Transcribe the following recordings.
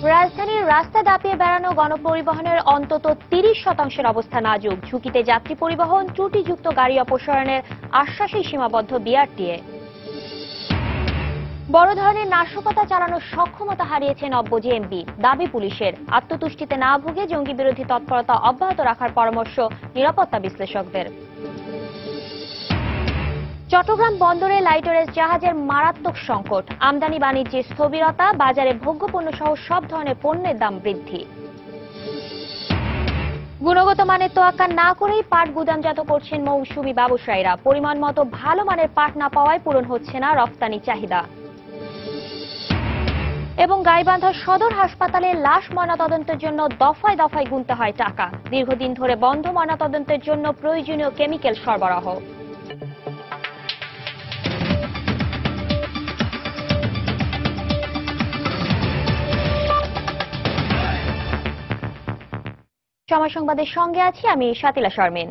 রাজধানীর রাস্তা দাপিয়ে বেড়ানো গণপরিবহনের অন্তত ৩০% অবস্থা নাজুক। ঝুঁকিতে যাত্রী পরিবহন, ত্রুটিযুক্ত গাড়ি অপসারণের আশ্বাসেই সীমাবদ্ধ বিআরটিএ। বড় ধরনের নাশকতা চালানোর সক্ষমতা হারিয়েছে নব্য জেএমবি। দাবি পুলিশের, আত্মতুষ্টিতে না ভুগে জঙ্গি বিরোধী তৎপরতা অব্যাহত রাখার পরামর্শ নিরাপত্তা বিশ্লেষকদের। চট্টগ্রাম বন্দরে লাইটারেজ জাহাজের মারাত্মক সংকট, আমদানি বাণিজ্যে স্থবিরতা, বাজারে ভোগ্যপণ্য সহ সব ধরনের পণ্যের দাম বৃদ্ধি। গুণগত মানের তোয়াক্কা না করেই পাট গুদামজাত করছেন মৌসুমী ব্যবসায়ীরা। পরিমাণ মতো ভালো মানের পাট না পাওয়ায় পূরণ হচ্ছে না রফতানি চাহিদা। এবং গাইবান্ধা সদর হাসপাতালে লাশ ময়নাতদন্তের জন্য দফায় দফায় গুনতে হয় টাকা। দীর্ঘদিন ধরে বন্ধ ময়নাতদন্তের জন্য প্রয়োজনীয় কেমিক্যাল সরবরাহ। সময় সংবাদের সঙ্গে আছি আমি শাতিলা শারমিন।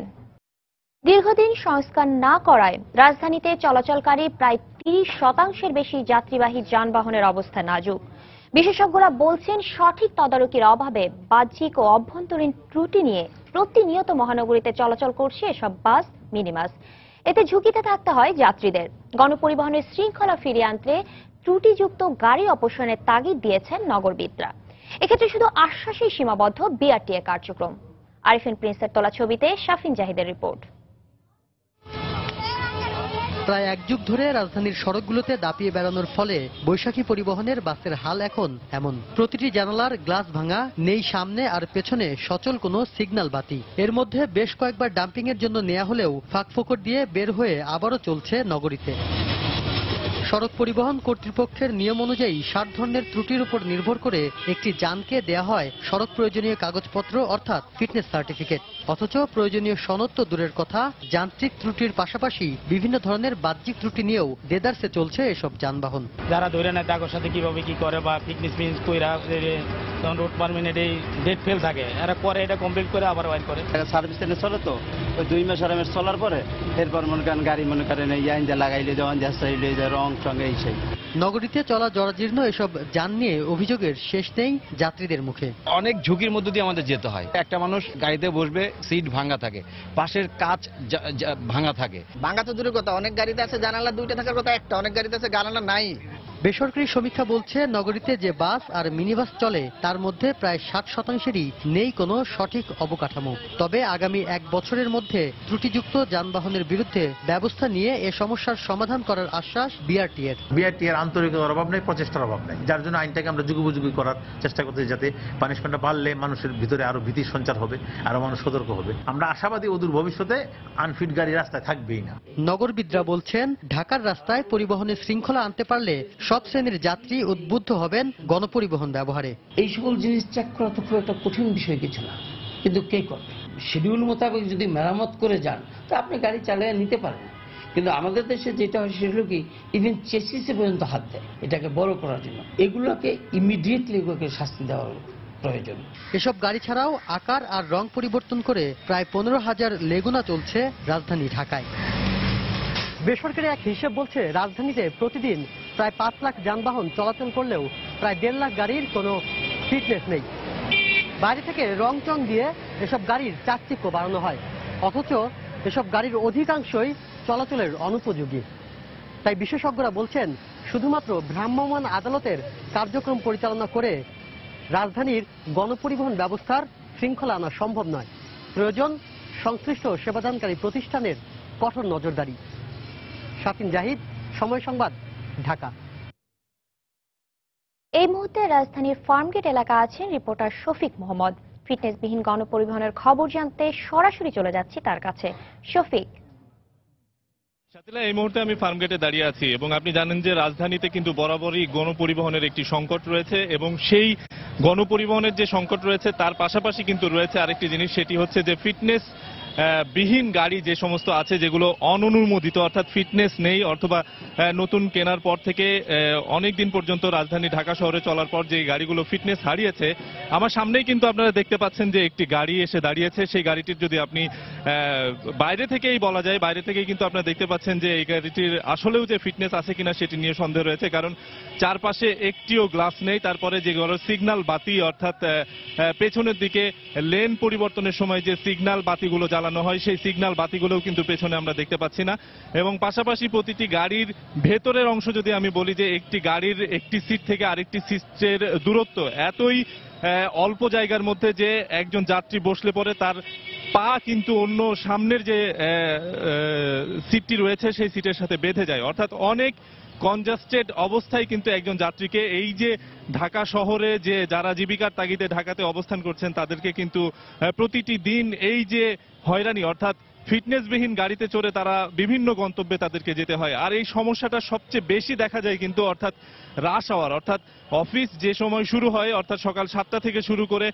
দীর্ঘদিন সংস্কার না করায় রাজধানীতে চলাচলকারী প্রায় ৩০% বেশি যাত্রীবাহী যানবাহনের অবস্থা নাজুক। বিশেষজ্ঞরা বলছেন, সঠিক তদারকির অভাবে বাহ্যিক ও অভ্যন্তরীণ ত্রুটি নিয়ে প্রতিনিয়ত মহানগরীতে চলাচল করছে এসব বাস, মিনিবাস। এতে ঝুঁকিতে থাকতে হয় যাত্রীদের। গণপরিবহনের শৃঙ্খলা ফিরিয়ে আনতে ত্রুটিযুক্ত গাড়ি অপসারণের তাগিদ দিয়েছেন নগরবিদরা। এক্ষেত্রে শুধু আশ্বাসেই সীমাবদ্ধ বিআরটিএ কার্যক্রম। আরিফিন প্রিন্সের তোলা ছবিতে শাফিন জাহিদের রিপোর্ট। প্রায় এক যুগ ধরে রাজধানীর সড়কগুলোতে দাপিয়ে বেড়ানোর ফলে বৈশাখী পরিবহনের বাসের হাল এখন এমন। প্রতিটি জানালার গ্লাস ভাঙা, নেই সামনে আর পেছনে সচল কোনো সিগন্যাল বাতি। এর মধ্যে বেশ কয়েকবার ডাম্পিং এর জন্য নেওয়া হলেও ফাঁকফোকর দিয়ে বের হয়ে আবারও চলছে নগরীতে। সড়ক পরিবহন কর্তৃপক্ষের নিয়ম অনুযায়ী ৬০ ধরনের ত্রুটির উপর নির্ভর করে একটি যানকে দেয়া হয় সড়ক প্রয়োজনীয় কাগজপত্র অর্থাৎ ফিটনেস সার্টিফিকেট। অথচ প্রয়োজনীয় সনদ তো দূরের কথা, যান্ত্রিক ত্রুটির পাশাপাশি বিভিন্ন ধরনের বাহ্যিক ত্রুটি নিয়েও দেদারসে চলছে এসব যানবাহন। যারা ধরে নেয় তাদের সাথে কিভাবে কি করে বা ফিটনেস মিন্স কইরা তখন রোড পারমিট এই ডেট ফেল থাকে, এরা পরে এটা কমপ্লিট করে আবার ওয়াইড করে। সার্ভিস সেন্টার চলে তো ওই 2 মাস আরামে চলার পরে এরপর মনে করেন গাড়ি মনে করেন ইয়াইন যা লাগাইলে যখন যা রং সঙ্গে এই সেই। নগরীতে চলা জরাজীর্ণ এসব যান নিয়ে অভিযোগের শেষ নেই যাত্রীদের মুখে। অনেক ঝুঁকির মধ্য দিয়ে আমাদের যেতে হয়। একটা মানুষ গাড়িতে বসবে, সিট ভাঙা থাকে, পাশের কাচ ভাঙা থাকে। ভাঙা তো দূরের কথা, অনেক গাড়িতে আছে জানালা 2টা থাকার কথা একটা, অনেক গাড়িতে আছে জানালা নাই। বেসরকারি সমীক্ষা বলছে, নগরীতে যে বাস আর মিনিবাস চলে তার মধ্যে প্রায় 60%-ই নেই কোনো সঠিক অবকাঠামো। তবে আগামী 1 বছরের মধ্যে ত্রুটিযুক্ত যানবাহনের বিরুদ্ধে ব্যবস্থা নিয়ে এ সমস্যার সমাধান করার আশ্বাস বিআরটিএর। বিআরটিএর আন্তরিকতার অভাব নেই, প্রচেষ্টার অভাব নেই, যার জন্য আইনটাকে আমরা যুগোপযোগী করার চেষ্টা করতে, যাতে পানিশমেন্টটা বাড়লে মানুষের ভিতরে আরো ভীতির সঞ্চার হবে, আরো মানুষ সতর্ক হবে। আমরা আশাবাদী অদূর ভবিষ্যতে আনফিট গাড়ি রাস্তায় থাকবেই না। নগরবিদরা বলছেন, ঢাকার রাস্তায় পরিবহনের শৃঙ্খলা আনতে পারলে সব শ্রেণীর যাত্রী উদ্বুদ্ধ হবেন গণপরিবহন ব্যবহারে। এই সকল জিনিস চেক করা তো খুব একটা কঠিন বিষয় কিছু না, কিন্তু কে করবে? শিডিউল মোতাবেক যদি মেরামত করে যান তা আপনি গাড়ি চালিয়ে নিতে পারেন। কিন্তু আমাদের দেশে যেটা হয় সেগুলো কি ইভেন চেসিসে পর্যন্ত হাত দেয় এটাকে বড় করার জন্য। এগুলোকে ইমিডিয়েটলি এগুলোকে শাস্তি দেওয়া প্রয়োজন। এসব গাড়ি ছাড়াও আকার আর রং পরিবর্তন করে প্রায় 15,000 লেগুনা চলছে রাজধানী ঢাকায়। বেসরকারি এক হিসেব বলছে, রাজধানীতে প্রতিদিন প্রায় 5 লাখ যানবাহন চলাচল করলেও প্রায় 1.5 লাখ গাড়ির কোনো ফিটনেস নেই। বাইরে থেকে রং চং দিয়ে এসব গাড়ির চাকচিক্য বাড়ানো হয়, অথচ এসব গাড়ির অধিকাংশই চলাচলের অনুপযোগী। তাই বিশেষজ্ঞরা বলছেন, শুধুমাত্র ভ্রাম্যমাণ আদালতের কার্যক্রম পরিচালনা করে রাজধানীর গণপরিবহন ব্যবস্থার শৃঙ্খলা আনা সম্ভব নয়। প্রয়োজন সংশ্লিষ্ট সেবাদানকারী প্রতিষ্ঠানের কঠোর নজরদারি। শাফিন জাহিদ, সময় সংবাদ, ঢাকা। এই মুহূর্তে রাজধানীর ফার্মগেট এলাকা আছেন রিপোর্টার শফিক মোহাম্মদ। ফিটনেসবিহীন গণপরিবহনের খবর জানতে সরাসরি চলে যাচ্ছি তার কাছে। শফিক। শাতিলা, এই মুহূর্তে আমি ফার্মগেটে দাঁড়িয়ে আছি এবং আপনি জানেন যে রাজধানীতে কিন্তু বরাবরই গণপরিবহনের একটি সংকট রয়েছে এবং সেই গণপরিবহনের যে সংকট রয়েছে তার পাশাপাশি কিন্তু রয়েছে আরেকটি জিনিস, সেটি হচ্ছে যে ফিটনেস বিহীন গাড়ি যে সমস্ত আছে যেগুলো অননুমোদিত অর্থাৎ ফিটনেস নেই অথবা নতুন কেনার পর থেকে অনেক দিন পর্যন্ত রাজধানী ঢাকা শহরে চলার পর যে গাড়িগুলো ফিটনেস হারিয়েছে, আমার সামনেই কিন্তু আপনারা দেখতে পাচ্ছেন যে একটি গাড়ি এসে দাঁড়িয়েছে। সেই গাড়িটির যদি আপনি বাইরে থেকেই বলা যায়, বাইরে থেকেই কিন্তু আপনারা দেখতে পাচ্ছেন যে এই গাড়িটির আসলেও যে ফিটনেস আছে কিনা সেটি নিয়ে সন্দেহ রয়েছে, কারণ চারপাশে একটিও গ্লাস নেই। তারপরে যেগুলো সিগন্যাল বাতি অর্থাৎ পেছনের দিকে লেন পরিবর্তনের সময় যে সিগন্যাল বাতিগুলো জ্বালানো হয় সেই সিগন্যাল বাতিগুলোও কিন্তু পেছনে আমরা দেখতে পাচ্ছি না। এবং পাশাপাশি প্রতিটি গাড়ির ভেতরের অংশ যদি আমি বলি যে একটি গাড়ির একটি সিট থেকে আরেকটি সিটের দূরত্ব এতই অল্প জায়গার মধ্যে যে একজন যাত্রী বসলে পরে তার পা কিন্তু অন্য সামনের যে সিটটি রয়েছে সেই সিটের সাথে বেঁধে যায়, অর্থাৎ অনেক কনজাস্টেড অবস্থায় কিন্তু একজন যাত্রীকে এই যে ঢাকা শহরে যে যারা জীবিকার তাগিদে ঢাকাতে অবস্থান করছেন তাদেরকে কিন্তু প্রতিটি দিন এই যে হয়রানি অর্থাৎ ফিটনেসবিহীন গাড়িতে চড়ে তারা বিভিন্ন গন্তব্যে তাদেরকে যেতে হয়। আর এই সমস্যাটা সবচেয়ে বেশি দেখা যায় কিন্তু অর্থাৎ রাশ আওয়ার, অর্থাৎ অফিস যে সময় শুরু হয় অর্থাৎ সকাল 7টা থেকে শুরু করে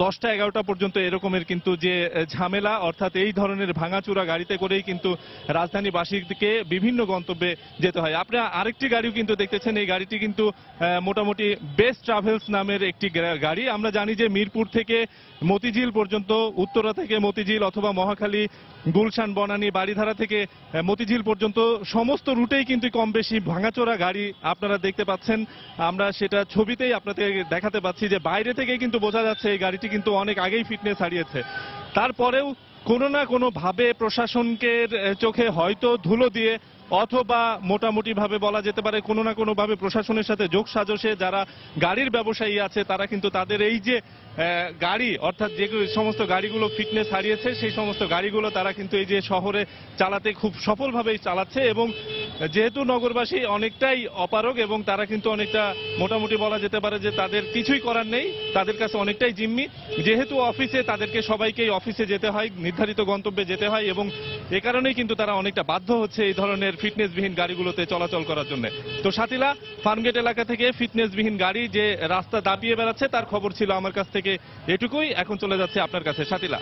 10টা 11টা পর্যন্ত এরকমের কিন্তু যে ঝামেলা, অর্থাৎ এই ধরনের ভাঙাচুরা গাড়িতে করেই কিন্তু রাজধানীবাসীকে বিভিন্ন গন্তব্যে যেতে হয়। আপনারা আরেকটি গাড়িও কিন্তু দেখতেছেন, এই গাড়িটি কিন্তু মোটামুটি বেস্ট ট্রাভেলস নামের একটি গাড়ি। আমরা জানি যে মিরপুর থেকে মতিঝিল পর্যন্ত, উত্তরা থেকে মতিঝিল অথবা মহাখালী, গুলশান, বনানী, বাড়িধারা থেকে মতিঝিল পর্যন্ত সমস্ত রুটেই কিন্তু কম বেশি ভাঙাচোরা গাড়ি আপনারা দেখতে পাচ্ছেন। আমরা সেটা ছবিতেই আপনাদের দেখাতে পাচ্ছি যে বাইরে থেকে কিন্তু বোঝা যাচ্ছে এই গাড়িটি কিন্তু অনেক আগেই ফিটনেস হারিয়েছে। তারপরেও কোনো না কোনো ভাবে প্রশাসনকে চোখে হয়তো ধুলো দিয়ে অথবা মোটামুটি ভাবে বলা যেতে পারে কোনো না কোনো ভাবে প্রশাসনের সাথে যোগ সাজসে যারা গাড়ির ব্যবসায়ী আছে তারা কিন্তু তাদের এই যে গাড়ি অর্থাৎ যে সমস্ত গাড়িগুলো ফিটনেস হারিয়েছে সেই সমস্ত গাড়িগুলো তারা কিন্তু এই যে শহরে চালাতে খুব সফলভাবেই চালাচ্ছে। এবং যেহেতু নগরবাসী অনেকটাই অপারগ এবং তারা কিন্তু অনেকটা মোটামুটি বলা যেতে পারে যে তাদের কিছুই করার নেই, তাদের কাছে অনেকটাই জিম্মি, যেহেতু অফিসে তাদেরকে সবাইকেই অফিসে যেতে হয়, নির্ধারিত গন্তব্যে যেতে হয় এবং এ কারণেই কিন্তু তারা অনেকটা বাধ্য হচ্ছে এই ধরনের ফিটনেসবিহীন গাড়িগুলোতে চলাচল করার জন্য। তো সাতিলা ফার্মগেট এলাকা থেকে ফিটনেসবিহীন গাড়ি যে রাস্তা দাপিয়ে বেড়াচ্ছে তার খবর ছিল আমার কাছ থেকে এটুকুই। এখন চলে যাচ্ছে আপনার কাছে সাতিলা।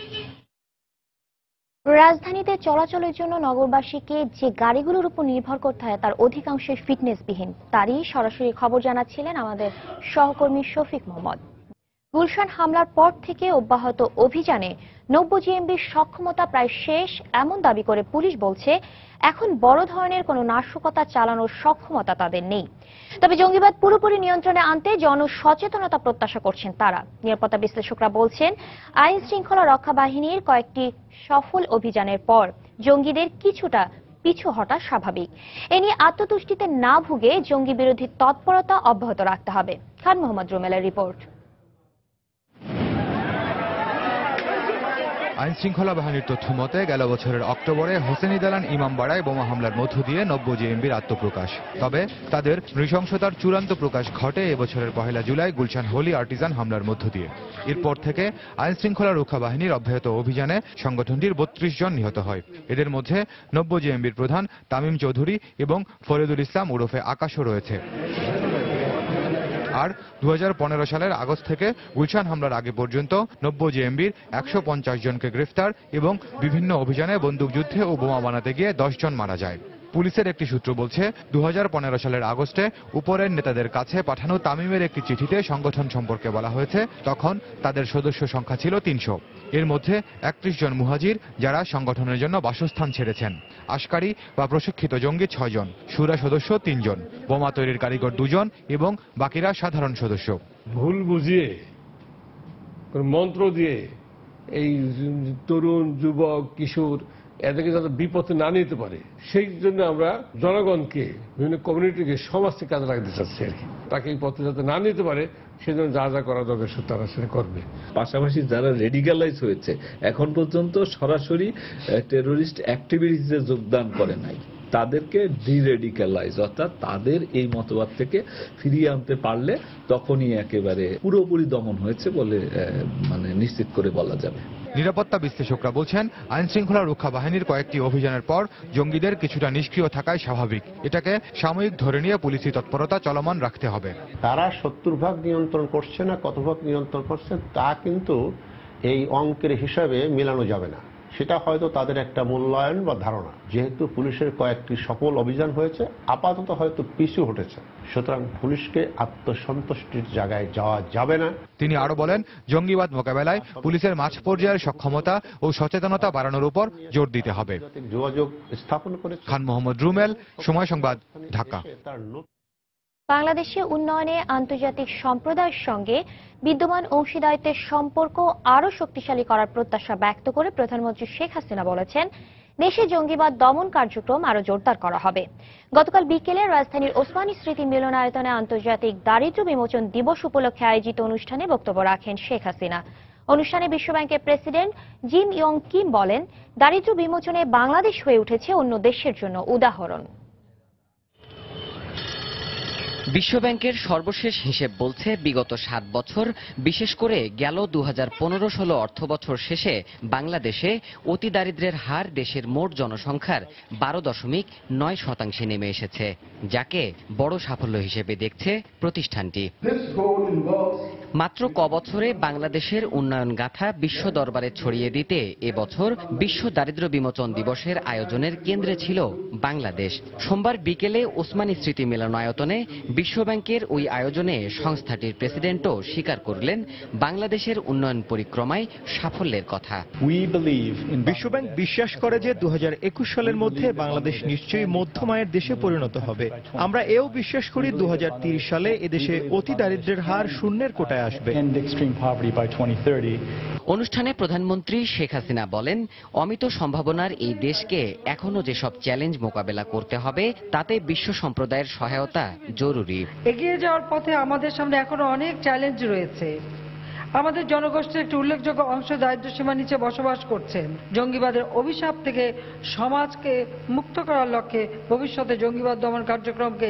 রাজধানীতে চলাচলের জন্য নগরবাসীকে যে গাড়িগুলোর উপর নির্ভর করতে হয় তার অধিকাংশই ফিটনেসবিহীন, তারই সরাসরি খবর জানাচ্ছিলেন আমাদের সহকর্মী শফিক মোহাম্মদ। গুলশান হামলার পর থেকে অব্যাহত অভিযানে 90 জিএমবির সক্ষমতা প্রায় শেষ এমন দাবি করে পুলিশ বলছে এখন বড় ধরনের কোনো নাশকতা চালানোর সক্ষমতা তাদের নেই। তবে জঙ্গিবাদ পুরোপুরি নিয়ন্ত্রণে আনতে জনসচেতনতা প্রত্যাশা করছেন তারা। নিরাপত্তা বিশ্লেষকরা বলছেন আইন শৃঙ্খলা রক্ষা বাহিনীর কয়েকটি সফল অভিযানের পর জঙ্গিদের কিছুটা পিছু হটা স্বাভাবিক। এ নিয়ে আত্মতুষ্টিতে না ভুগে জঙ্গি বিরোধী তৎপরতা অব্যাহত রাখতে হবে। খান মোহাম্মদ রুমেলের রিপোর্ট। আইন শৃঙ্খলা বাহিনীর তথ্য মতে গেল বছরের অক্টোবরে হোসেনি দালান ইমামবাড়ায় বোমা হামলার মধ্য দিয়ে 90 জিএমবির আত্মপ্রকাশ। তবে তাদের নৃশংসতার চূড়ান্ত প্রকাশ ঘটে এবছরের 1 জুলাই গুলশান হোলি আর্টিজান হামলার মধ্য দিয়ে। এরপর থেকে আইন শৃঙ্খলা রক্ষা বাহিনীর অব্যাহত অভিযানে সংগঠনটির 32 জন নিহত হয়। এদের মধ্যে 90 জিএমবির প্রধান তামিম চৌধুরী এবং ফরিদুল ইসলাম ওরফে আকাশও রয়েছে। আর 2015 সালের আগস্ট থেকে গুলশান হামলার আগে পর্যন্ত 90 জিএমবির 150 জনকে গ্রেফতার এবং বিভিন্ন অভিযানে বন্দুকযুদ্ধে ও বোমা বানাতে গিয়ে 10 জন মারা যায়। পুলিশের একটি সূত্র বলছে 2015 সালের আগস্টে উপরের নেতাদের কাছে পাঠানো তামিমের একটি চিঠিতে সংগঠন সম্পর্কে বলা হয়েছে তখন তাদের সদস্য সংখ্যা ছিল 300। এর মধ্যে 31 জন মুহাজির যারা সংগঠনের জন্য বাসস্থান ছেড়েছেন, আশকারী বা প্রশিক্ষিত জঙ্গি 6 জন, শুরা সদস্য 3 জন, বোমা তৈরির কারিগর 2 জন এবং বাকিরা সাধারণ সদস্য। ভুল বুঝিয়ে মন্ত্র দিয়ে এই তরুণ যুবক কিশোর এদেরকে যাতে বিপথে না নিতে পারে সেই জন্য আমরা জনগণকে বিভিন্ন কমিউনিটিকে সমাজ থেকে কাজে লাগাতে চাচ্ছি আর কি। তাকে এই পথে যাতে না নিতে পারে সেজন্য যা যা করা দরকার তারা সেটা করবে। পাশাপাশি যারা রেডিক্যালাইজ হয়েছে এখন পর্যন্ত সরাসরি টেরোরিস্ট অ্যাক্টিভিটিসে যোগদান করে নাই, তাদেরকে ডিরেডিক্যালাইজ অর্থাৎ তাদের এই মতবাদ থেকে ফিরিয়ে আনতে পারলে তখনই একেবারে পুরোপুরি দমন হয়েছে বলে মানে নিশ্চিত করে বলা যাবে। নিরাপত্তা বিশ্লেষকরা বলছেন আইন শৃঙ্খলা রক্ষা বাহিনীর কয়েকটি অভিযানের পর জঙ্গিদের কিছুটা নিষ্ক্রিয় থাকায় স্বাভাবিক। এটাকে সাময়িক ধরে নিয়ে পুলিশি তৎপরতা চলমান রাখতে হবে। তারা 70% নিয়ন্ত্রণ করছে না, কত ভাগ নিয়ন্ত্রণ করছে তা কিন্তু এই অঙ্কের হিসাবে মেলানো যাবে না। সেটা হয়তো তাদের একটা মূল্যায়ন বা ধারণা। যেহেতু পুলিশের কয়েকটি সফল অভিযান হয়েছে, আপাতত হয়তো পিছু হটেছে, সুতরাং পুলিশকে আত্মসন্তুষ্টির জায়গায় যাওয়া যাবে না। তিনি আরো বলেন, জঙ্গিবাদ মোকাবেলায় পুলিশের মাঠ পর্যায়ের সক্ষমতা ও সচেতনতা বাড়ানোর উপর জোর দিতে হবে। যোগাযোগ স্থাপন করে খান মোহাম্মদ রুমেল, সময় সংবাদ, ঢাকা। বাংলাদেশে উন্নয়নে আন্তর্জাতিক সম্প্রদায়ের সঙ্গে বিদ্যমান অংশীদারিত্বের সম্পর্ক আরও শক্তিশালী করার প্রত্যাশা ব্যক্ত করে প্রধানমন্ত্রী শেখ হাসিনা বলেছেন, দেশে জঙ্গিবাদ দমন কার্যক্রম আরও জোরদার করা হবে। গতকাল বিকেলে রাজধানীর ওসমানী স্মৃতি মিলনায়তনে আন্তর্জাতিক দারিদ্র্য বিমোচন দিবস উপলক্ষে আয়োজিত অনুষ্ঠানে বক্তব্য রাখেন শেখ হাসিনা। অনুষ্ঠানে বিশ্বব্যাংকের প্রেসিডেন্ট জিম ইয়ং কিম বলেন, দারিদ্র্য বিমোচনে বাংলাদেশ হয়ে উঠেছে অন্য দেশের জন্য উদাহরণ। বিশ্বব্যাংকের সর্বশেষ হিসেব বলছে, বিগত 7 বছর, বিশেষ করে গেল 2015-16 অর্থবছর শেষে বাংলাদেশে অতি দারিদ্র্যের হার দেশের মোট জনসংখ্যার 12.9% নেমে এসেছে, যাকে বড় সাফল্য হিসেবে দেখছে প্রতিষ্ঠানটি। মাত্র কবছরে বাংলাদেশের উন্নয়ন গাথা বিশ্ব দরবারে ছড়িয়ে দিতে এবছর বিশ্ব দারিদ্র্য বিমোচন দিবসের আয়োজনের কেন্দ্রে ছিল বাংলাদেশ। সোমবার বিকেলে ওসমানী স্মৃতি মিলনায়তনে বিশ্বব্যাংকের ওই আয়োজনে সংস্থাটির প্রেসিডেন্টও স্বীকার করলেন বাংলাদেশের উন্নয়ন পরিক্রমায় সাফল্যের কথা। বিশ্বব্যাংক বিশ্বাস করে যে 2021 সালের মধ্যে বাংলাদেশ নিশ্চয়ই মধ্যম আয়ের দেশে পরিণত হবে। আমরা এও বিশ্বাস করি 2030 সালে এদেশে অতি দারিদ্র্যের হার শূন্যের কোটায় আসবে। অনুষ্ঠানে প্রধানমন্ত্রী শেখ হাসিনা বলেন, অমিত সম্ভাবনার এই দেশকে এখনো যেসব চ্যালেঞ্জ মোকাবেলা করতে হবে তাতে বিশ্ব সম্প্রদায়ের সহায়তা জরুরি। এগিয়ে যাওয়ার পথে আমাদের সামনে এখনো অনেক চ্যালেঞ্জ রয়েছে। আমাদের জনগোষ্ঠীর একটি উল্লেখযোগ্য অংশ দারিদ্র্য সীমার নিচে বসবাস করছেন। জঙ্গিবাদের অভিশাপ থেকে সমাজকে মুক্ত করার লক্ষ্যে ভবিষ্যতে জঙ্গিবাদ দমন কার্যক্রমকে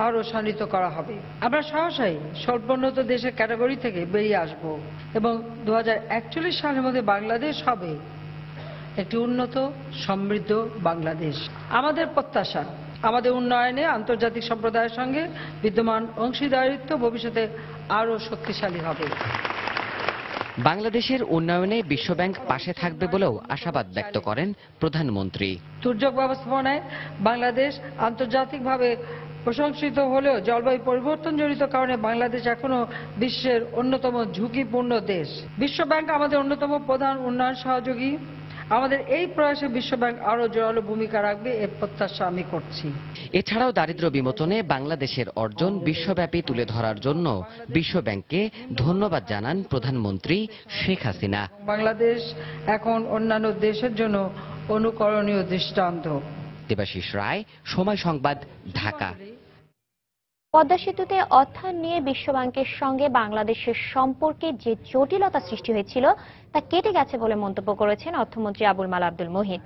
আরও সান্বিত করা হবে। আমরা সহসাই স্বল্পোন্নত দেশের ক্যাটাগরি থেকে বেরিয়ে আসব এবং 2041 সালের মধ্যে বাংলাদেশ হবে একটি উন্নত সমৃদ্ধ বাংলাদেশ। আমাদের প্রত্যাশা, আমাদের উন্নয়নে আন্তর্জাতিক সম্প্রদায়ের সঙ্গে বিদ্যমান অংশীদারিত্ব ভবিষ্যতে আরও শক্তিশালী হবে। বাংলাদেশের উন্নয়নে বিশ্বব্যাংক পাশে থাকবে বলেও আশাবাদ ব্যক্ত করেন প্রধানমন্ত্রী। দুর্যোগ ব্যবস্থাপনায় বাংলাদেশ আন্তর্জাতিকভাবে প্রশংসিত হলেও জলবায়ু পরিবর্তন জনিত কারণে বাংলাদেশ এখনো বিশ্বের অন্যতম ঝুঁকিপূর্ণ দেশ। বিশ্বব্যাংক আমাদের অন্যতম প্রধান উন্নয়ন সহযোগী। আমাদের এই প্রয়াসে বিশ্বব্যাংক আরও জোরালো ভূমিকা রাখবে এর প্রত্যাশা আমি করছি। এছাড়াও দারিদ্র্য বিমোচনে বাংলাদেশের অর্জন বিশ্বব্যাপী তুলে ধরার জন্য বিশ্বব্যাংককে ধন্যবাদ জানান প্রধানমন্ত্রী শেখ হাসিনা। বাংলাদেশ এখন অন্যান্য দেশের জন্য অনুকরণীয় দৃষ্টান্ত। দেবাশিস রায়, সময় সংবাদ, ঢাকা। পদ্মা সেতুতে অর্থায়ন নিয়ে বিশ্বব্যাংকের সঙ্গে বাংলাদেশের সম্পর্কে যে জটিলতা সৃষ্টি হয়েছিল তা কেটে গেছে বলে মন্তব্য করেছেন অর্থমন্ত্রী আবুল মাল আব্দুল মুহিত।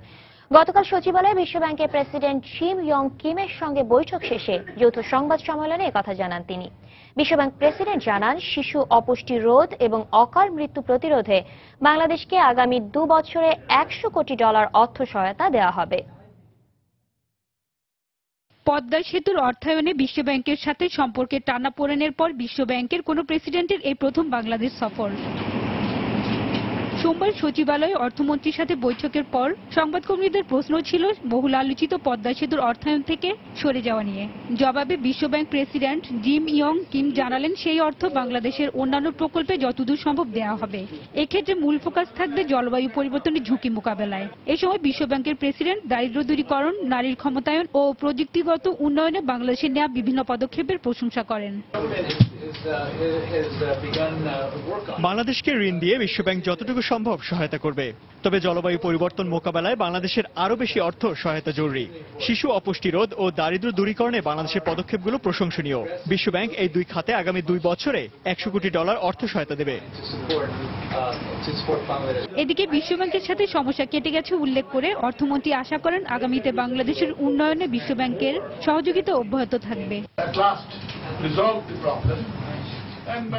গতকাল সচিবালয়ে বিশ্বব্যাংকের প্রেসিডেন্ট জিম ইয়ং কিমের সঙ্গে বৈঠক শেষে যৌথ সংবাদ সম্মেলনে একথা জানান তিনি। বিশ্বব্যাংক প্রেসিডেন্ট জানান, শিশু অপুষ্টি রোধ এবং অকাল মৃত্যু প্রতিরোধে বাংলাদেশকে আগামী 2 বছরে $100 কোটি অর্থ সহায়তা দেওয়া হবে। পদ্মা সেতুর অর্থায়নে বিশ্বব্যাংকের সাথে সম্পর্কের টানাপোড়েনের পর বিশ্বব্যাংকের কোনো প্রেসিডেন্টের এই প্রথম বাংলাদেশ সফর। সোমবার সচিবালয়ে অর্থমন্ত্রীর সাথে বৈঠকের পর সংবাদকর্মীদের প্রশ্ন ছিল বহুল আলোচিত পদ্মা সেতুর অর্থায়ন থেকে সরে যাওয়া নিয়ে। জবাবে বিশ্বব্যাংক প্রেসিডেন্ট জিম ইয়ং কিম জানালেন, সেই অর্থ বাংলাদেশের অন্যান্য প্রকল্পে যতদূর সম্ভব দেওয়া হবে। এক্ষেত্রে মূল ফোকাস থাকবে জলবায়ু পরিবর্তনের ঝুঁকি মোকাবেলায়। এ সময় বিশ্বব্যাংকের প্রেসিডেন্ট দারিদ্র্য দূরীকরণ, নারীর ক্ষমতায়ন ও প্রযুক্তিগত উন্নয়নে বাংলাদেশের নেওয়া বিভিন্ন পদক্ষেপের প্রশংসা করেন। বাংলাদেশকে ঋণ দিয়ে বিশ্বব্যাংক যতটুকু সম্ভব সহায়তা করবে, তবে জলবায়ু পরিবর্তন মোকাবেলায় বাংলাদেশের আরও বেশি অর্থ সহায়তা জরুরি। শিশু অপুষ্টি রোধ ও দারিদ্র্য দূরীকরণে বাংলাদেশের পদক্ষেপগুলো প্রশংসনীয়। বিশ্বব্যাংক এই 2 খাতে আগামী 2 বছরে $100 কোটি অর্থ সহায়তা দেবে। এদিকে বিশ্বব্যাংকের সাথে সমস্যা কেটে গেছে উল্লেখ করে অর্থমন্ত্রী আশা করেন, আগামীতে বাংলাদেশের উন্নয়নে বিশ্বব্যাংকের সহযোগিতা অব্যাহত থাকবে।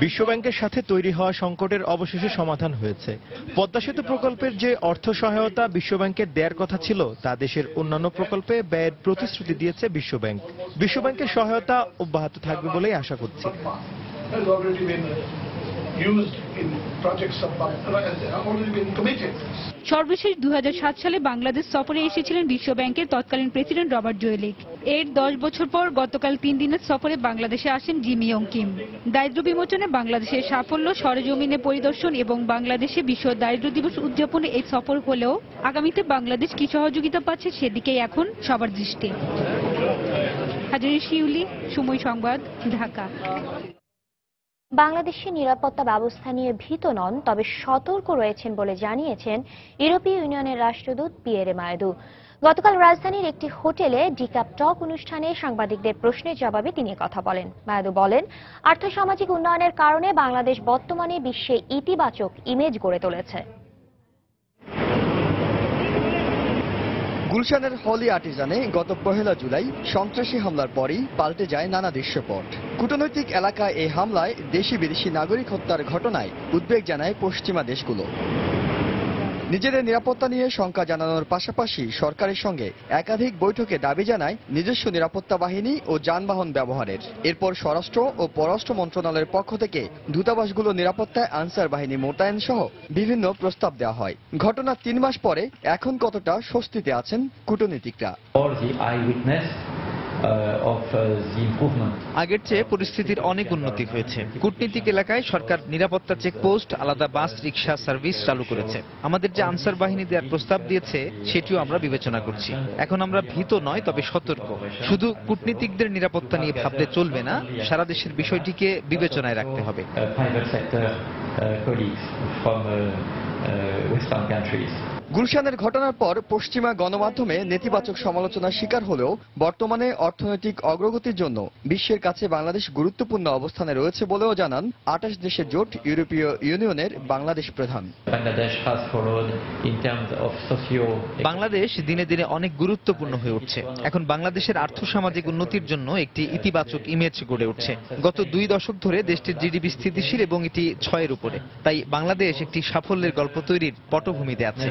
বিশ্বব্যাংকের সাথে তৈরি হওয়া সংকটের অবশেষে সমাধান হয়েছে। পদ্মা সেতু প্রকল্পের যে অর্থ সহায়তা বিশ্বব্যাংকের দেওয়ার কথা ছিল তা দেশের অন্যান্য প্রকল্পে ব্যয়ের প্রতিশ্রুতি দিয়েছে বিশ্বব্যাংক। বিশ্বব্যাংকের সহায়তা অব্যাহত থাকবে বলেই আশা করছি। used in projects of already been committed. সর্বশেষ 2007 সালে বাংলাদেশ সফরে এসেছিলেন বিশ্বব্যাংকের তৎকালীন প্রেসিডেন্ট রবার্ট জোয়েলিক। এর 10 বছর পর গতকাল 3 দিনের সফরে বাংলাদেশে আসেন জিম ইয়ং কিম। দারিদ্র বিমোচনে বাংলাদেশের সাফল্য, সরেজমিনে পরিদর্শন এবং বাংলাদেশে বিশ্ব দারিদ্র দিবস উদযাপনে এই সফর হলেও আগামীতে বাংলাদেশ কি সহযোগিতা পাচ্ছে সেদিকেই এখন সবার দৃষ্টি। হাজারি শিউলি, সময় সংবাদ, ঢাকা। বাংলাদেশের নিরাপত্তা ব্যবস্থা নিয়ে ভীত নন, তবে সতর্ক রয়েছেন বলে জানিয়েছেন ইউরোপীয় ইউনিয়নের রাষ্ট্রদূত পিয়েরে মায়েদু। গতকাল রাজধানীর একটি হোটেলে ডিকাপ টক অনুষ্ঠানে সাংবাদিকদের প্রশ্নের জবাবে তিনি কথা বলেন। মায়েদু বলেন, আর্থসামাজিক উন্নয়নের কারণে বাংলাদেশ বর্তমানে বিশ্বে ইতিবাচক ইমেজ গড়ে তুলেছে। গুলশানের হলি আর্টিজানে গত 1 জুলাই সন্ত্রাসী হামলার পরই পাল্টে যায় নানা দৃশ্যপট। কূটনৈতিক এলাকায় এই হামলায় দেশি বিদেশি নাগরিক হত্যার ঘটনায় উদ্বেগ জানায় পশ্চিমা দেশগুলো। নিজেদের নিরাপত্তা নিয়ে শঙ্কা জানানোর পাশাপাশি সরকারের সঙ্গে একাধিক বৈঠকে দাবি জানায় নিজস্ব নিরাপত্তা বাহিনী ও যানবাহন ব্যবহারের। এরপর স্বরাষ্ট্র ও পররাষ্ট্র মন্ত্রণালয়ের পক্ষ থেকে দূতাবাসগুলো নিরাপত্তায় আনসার বাহিনী মোতায়েন সহ বিভিন্ন প্রস্তাব দেওয়া হয়। ঘটনার 3 মাস পরে এখন কতটা স্বস্তিতে আছেন কূটনীতিকরা? আগের চেয়ে পরিস্থিতির অনেক উন্নতি হয়েছে। কূটনীতিক এলাকায় সরকার নিরাপত্তা চেকপোস্ট, আলাদা বাস রিক্সা সার্ভিস চালু করেছে। আমাদের যে আনসার বাহিনী দেওয়ার প্রস্তাব দিয়েছে সেটিও আমরা বিবেচনা করছি। এখন আমরা ভীত নয়, তবে সতর্ক। শুধু কূটনীতিকদের নিরাপত্তা নিয়ে ভাবলে চলবে না, সারা দেশের বিষয়টিকে বিবেচনায় রাখতে হবে। গুলশানের ঘটনার পর পশ্চিমা গণমাধ্যমে নেতিবাচক সমালোচনার শিকার হলেও বর্তমানে অর্থনৈতিক অগ্রগতির জন্য বিশ্বের কাছে বাংলাদেশ গুরুত্বপূর্ণ অবস্থানে রয়েছে বলেও জানান 28 দেশের জোট ইউরোপীয় ইউনিয়নের বাংলাদেশ প্রধান। বাংলাদেশ দিনে দিনে অনেক গুরুত্বপূর্ণ হয়ে উঠছে। এখন বাংলাদেশের আর্থসামাজিক উন্নতির জন্য একটি ইতিবাচক ইমেজ গড়ে উঠছে। গত 2 দশক ধরে দেশটির জিডিপি স্থিতিশীল এবং এটি 6-এর উপরে। তাই বাংলাদেশ একটি সাফল্যের গল্প তৈরির পটভূমিতে আছে।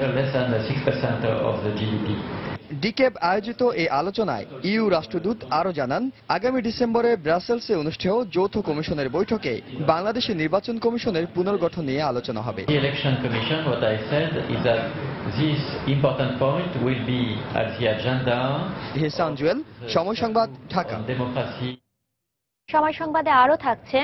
ডিকেব আয়োজিত এই আলোচনায় ইইউ রাষ্ট্রদূত আরও জানান, আগামী ডিসেম্বরে ব্রাসেলসে অনুষ্ঠেয় যৌথ কমিশনের বৈঠকে বাংলাদেশের নির্বাচন কমিশনের পুনর্গঠন নিয়ে আলোচনা হবে। হেসান জুয়েল, সময় সংবাদ, ঢাকা। সময় সংবাদে আরও থাকছে,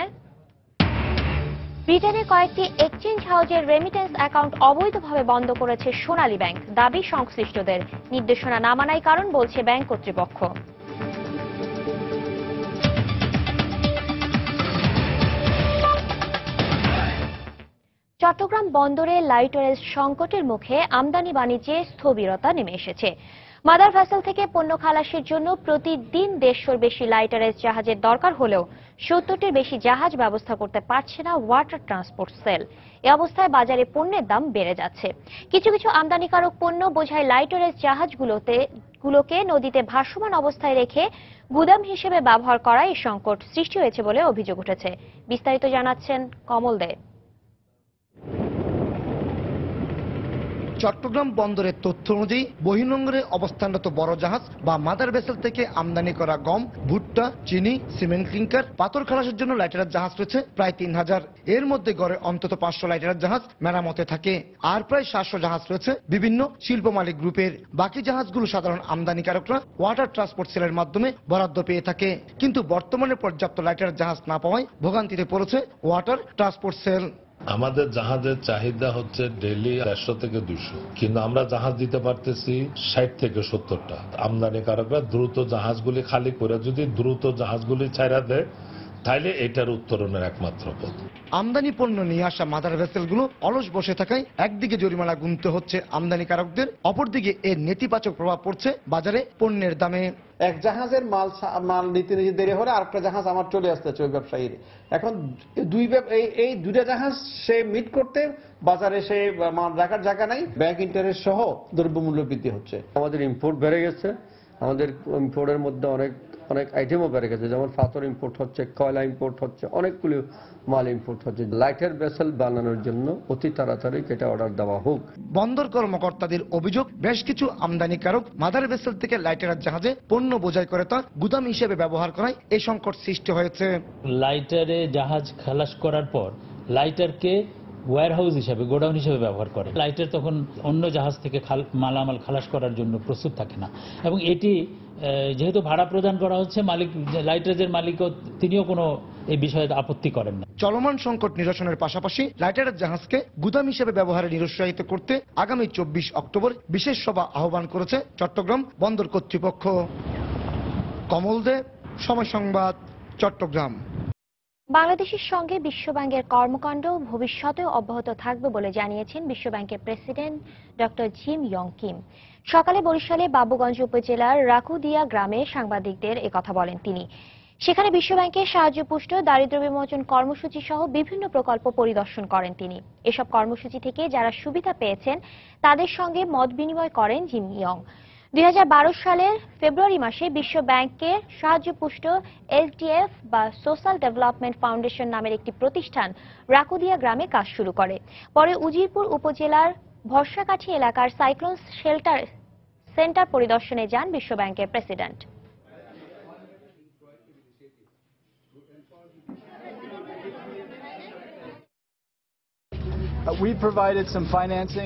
ব্রিটেনের কয়েকটি এক্সচেঞ্জ হাউজের রেমিটেন্স অ্যাকাউন্ট অবৈধভাবে বন্ধ করেছে সোনালী ব্যাংক। দাবি সংশ্লিষ্টদের, নির্দেশনা না মানার কারণ বলছে ব্যাংক কর্তৃপক্ষ। চট্টগ্রাম বন্দরে লাইটারেজ সংকটের মুখে আমদানি বাণিজ্যে স্থবিরতা নেমে এসেছে। মাদার ভেসেল থেকে পণ্য খালাসের জন্য প্রতিদিন 150 বেশি লাইটারেজ জাহাজের দরকার হলেও 70টির বেশি জাহাজ ব্যবস্থা করতে পারছে না ওয়াটার ট্রান্সপোর্ট সেল। এ অবস্থায় বাজারে পণ্যের দাম বেড়ে যাচ্ছে। কিছু কিছু আমদানিকারক পণ্য বোঝাই লাইটারেজ জাহাজগুলোকে নদীতে ভাসমান অবস্থায় রেখে গুদাম হিসেবে ব্যবহার করায় এই সংকট সৃষ্টি হয়েছে বলে অভিযোগ উঠেছে। বিস্তারিত জানাচ্ছেন কমল দে। চট্টগ্রাম বন্দরের তথ্য অনুযায়ী বহির্নোঙরে অবস্থানরত বড় জাহাজ বা মাদার ভেসেল থেকে আমদানি করা গম, ভুট্টা, চিনি, সিমেন্ট ক্লিংকার, পাথর খালাসের জন্য লাইটারের জাহাজ রয়েছে প্রায় 3000। এর মধ্যে গড়ে অন্তত 500 লাইটারের জাহাজ মেরামতে থাকে, আর প্রায় 700 জাহাজ রয়েছে বিভিন্ন শিল্প মালিক গ্রুপের। বাকি জাহাজগুলো সাধারণ আমদানিকারকরা ওয়াটার ট্রান্সপোর্ট সেলের মাধ্যমে বরাদ্দ পেয়ে থাকে। কিন্তু বর্তমানে পর্যাপ্ত লাইটারের জাহাজ না পাওয়ায় ভোগান্তিতে পড়েছে ওয়াটার ট্রান্সপোর্ট সেল। আমাদের জাহাজের চাহিদা হচ্ছে ডেইলি 150 থেকে 200, কিন্তু আমরা জাহাজ দিতে পারতেছি 60 থেকে 70টা। আমদানিকারকরা দ্রুত জাহাজগুলি খালি করে যদি দ্রুত জাহাজগুলি ছাড়া দেয় তাহলে এটার উত্তরণের একমাত্র পথ। আমদানি পণ্য নিয়ে আসা মাদার ভেসেলগুলো অলস বসে থাকায় একদিকে জরিমানা গুনতে হচ্ছে আমদানিকারকদের, অপরদিকে এর নেতিবাচক প্রভাব পড়ছে বাজারে পণ্যের দামে। এক জাহাজের মাল নিতে দেরি হলে আরেকটা জাহাজ আমার চলে আসতেছে ওই ব্যবসায়ীর। এখন এই দুইটা জাহাজ সে মিট করতে বাজারে সে মাল রাখার জায়গা নাই, ব্যাংক ইন্টারেস্ট সহ দ্রব্যমূল্য বৃদ্ধি হচ্ছে। আমাদের ইম্পোর্ট বেড়ে গেছে, আমাদের ইম্পোর্টের মধ্যে অনেক আইটেমও বেড়ে গেছে, যেমন পাথর ইম্পোর্ট হচ্ছে, কয়লা ইম্পোর্ট হচ্ছে, অনেকগুলো মাল ইম্পোর্ট হচ্ছে। লাইটার ভেসেল বানানোর জন্য অতি তাড়াতাড়ি এটা অর্ডার দেওয়া হোক। বন্দর কর্মকর্তাদের অভিযোগ, বেশ কিছু আমদানিকারক মাদার ভেসেল থেকে লাইটারের জাহাজে পণ্য বোঝাই করে তা গুদাম হিসেবে ব্যবহার করায় এই সংকট সৃষ্টি হয়েছে। লাইটারে জাহাজ খালাস করার পর লাইটারকে ওয়্যারহাউস হিসাবে, গোডাউন হিসাবে ব্যবহার করে। লাইটার তখন অন্য জাহাজ থেকে মালামাল খালাস করার জন্য প্রস্তুত থাকে না, এবং এটি যেহেতু ভাড়া প্রদান করা হচ্ছে, মালিক লাইটারের মালিকও তিনিও কোনো এই বিষয়ে আপত্তি করেন না। চলমান সংকট নিরসনের পাশাপাশি লাইটারের জাহাজকে গুদাম হিসেবে ব্যবহারে নিরুৎসাহিত করতে আগামী 24 অক্টোবর বিশেষ সভা আহ্বান করেছে চট্টগ্রাম বন্দর কর্তৃপক্ষ। কমল দে, সময় সংবাদ, চট্টগ্রাম। বাংলাদেশের সঙ্গে বিশ্বব্যাংকের কর্মকাণ্ড ভবিষ্যতেও অব্যাহত থাকবে বলে জানিয়েছেন বিশ্বব্যাংকের president doctor gym young Kim. সকালে বরিশালে বাবুগঞ্জ উপজেলার রাকুদিয়া গ্রামে সাংবাদিকদের একথা বলেন তিনি। সেখানে বিশ্বব্যাংকের সাহায্যপুষ্ট দারিদ্র্য বিমোচন কর্মসূচি সহ বিভিন্ন প্রকল্প পরিদর্শন করেন তিনি। এসব কর্মসূচি থেকে যারা সুবিধা পেয়েছেন তাদের সঙ্গে মত বিনিময় করেন জিম ইয়ং। 2012 সালের ফেব্রুয়ারি মাসে বিশ্ব ব্যাংকের সাহায্যপুষ্ট এলটিএফ বা সোশ্যাল ডেভেলপমেন্ট ফাউন্ডেশন নামের একটি প্রতিষ্ঠান রাকুদিয়া গ্রামে কাজ শুরু করে। পরে উজিরপুর উপজেলার ভরসাকাঠি এলাকার সাইক্লোন শেল্টার সেন্টার পরিদর্শনে যান বিশ্ব ব্যাংকের প্রেসিডেন্ট।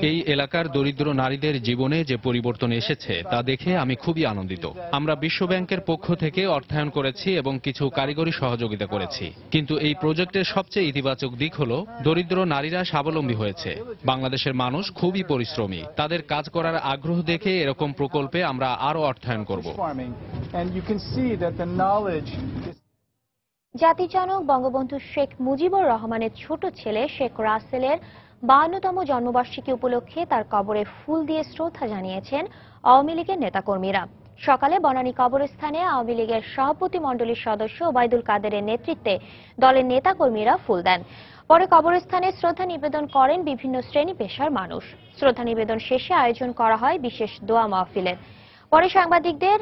এই এলাকার দরিদ্র নারীদের জীবনে যে পরিবর্তন এসেছে তা দেখে আমি খুবই আনন্দিত। আমরা বিশ্ব ব্যাংকের পক্ষ থেকে অর্থায়ন করেছি এবং কিছু কারিগরি সহযোগিতা করেছি, কিন্তু এই প্রজেক্টের সবচেয়ে ইতিবাচক দিক হল দরিদ্র নারীরা স্বাবলম্বী হয়েছে। বাংলাদেশের মানুষ খুবই পরিশ্রমী, তাদের কাজ করার আগ্রহ দেখে এরকম প্রকল্পে আমরা আরো অর্থায়ন করব। জাতির জনক বঙ্গবন্ধু শেখ মুজিবুর রহমানের ছোট ছেলে শেখ রাসেলের 52তম জন্মবার্ষিকী উপলক্ষে তার কবরে ফুল দিয়ে শ্রদ্ধা জানিয়েছেন আওয়ামী লীগের নেতাকর্মীরা। সকালে বনানী কবরস্থানে আওয়ামী লীগের সভাপতি মণ্ডলীর সদস্য ওবায়দুল কাদেরের নেতৃত্বে দলের নেতাকর্মীরা ফুল দেন। পরে কবরস্থানে শ্রদ্ধা নিবেদন করেন বিভিন্ন শ্রেণী পেশার মানুষ। শ্রদ্ধা নিবেদন শেষে আয়োজন করা হয় বিশেষ দোয়া মাহফিলের। পরে সাংবাদিকদের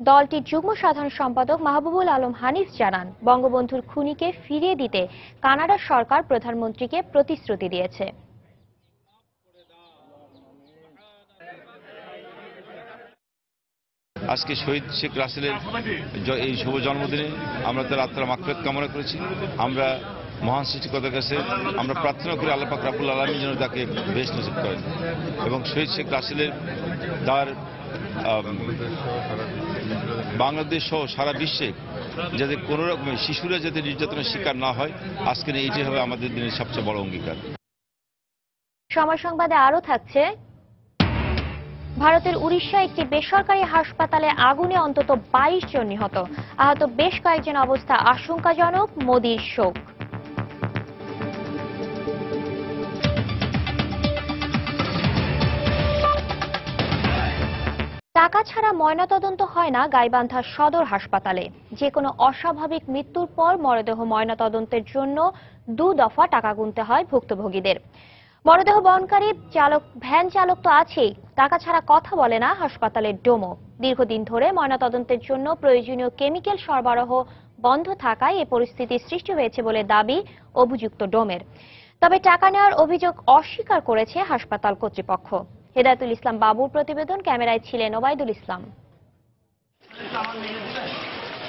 দলটির যুগ্ম সাধারণ সম্পাদক মাহবুবুল আলম হানিফ জানান, বঙ্গবন্ধুর খুনিকে ফিরিয়ে দিতে কানাডার সরকার প্রধানমন্ত্রীকে প্রতিশ্রুতি দিয়েছে। আজকে শহীদ শেখ রাসেলের এই শুভ জন্মদিনে আমরা তার আত্মার মাগফিরাত কামনা করেছি। আমরা মহান সৃষ্টিকর্তার কাছে আমরা প্রার্থনা করি আল্লাহ পাক রব্বুল আলামিন যেন তাকে বেহেশত নসিব করেন এবং শহীদ শেখ রাসেলের তার বাংলাদেশ সহ সারা বিশ্বে যাতে কোনো রকমের শিশুরা যাতে নির্যাতনের শিকার না হয়, আজকের এইটাই হবে আমাদের দিনের সবচেয়ে বড় অঙ্গীকার। সময় সংবাদে আরো থাকছে, ভারতের উড়িষ্যা একটি বেসরকারি হাসপাতালে আগুনে অন্তত 22 জন নিহত, আহত বেশ কয়েকজন অবস্থা আশঙ্কাজনক, মোদির শোক। টাকা ছাড়া ময়নাতদন্ত হয় না গাইবান্ধা সদর হাসপাতালে। যে কোনো অস্বাভাবিক মৃত্যুর পর মরদেহ ময়নাতদন্তের জন্য 2 দফা টাকা গুনতে হয় ভুক্তভোগীদের। মরদেহ বহনকারী ভ্যান চালক তো আছেই, টাকা ছাড়া কথা বলে না হাসপাতালের ডোমো। দীর্ঘদিন ধরে ময়নাতদন্তের জন্য প্রয়োজনীয় কেমিক্যাল সরবরাহ বন্ধ থাকায় এ পরিস্থিতির সৃষ্টি হয়েছে বলে দাবি অভিযুক্ত ডোমের। তবে টাকা নেওয়ার অভিযোগ অস্বীকার করেছে হাসপাতাল কর্তৃপক্ষ। হেদায়েতুল ইসলাম বাবুর প্রতিবেদন, ক্যামেরায় ছিলেন ওবায়দুল ইসলাম।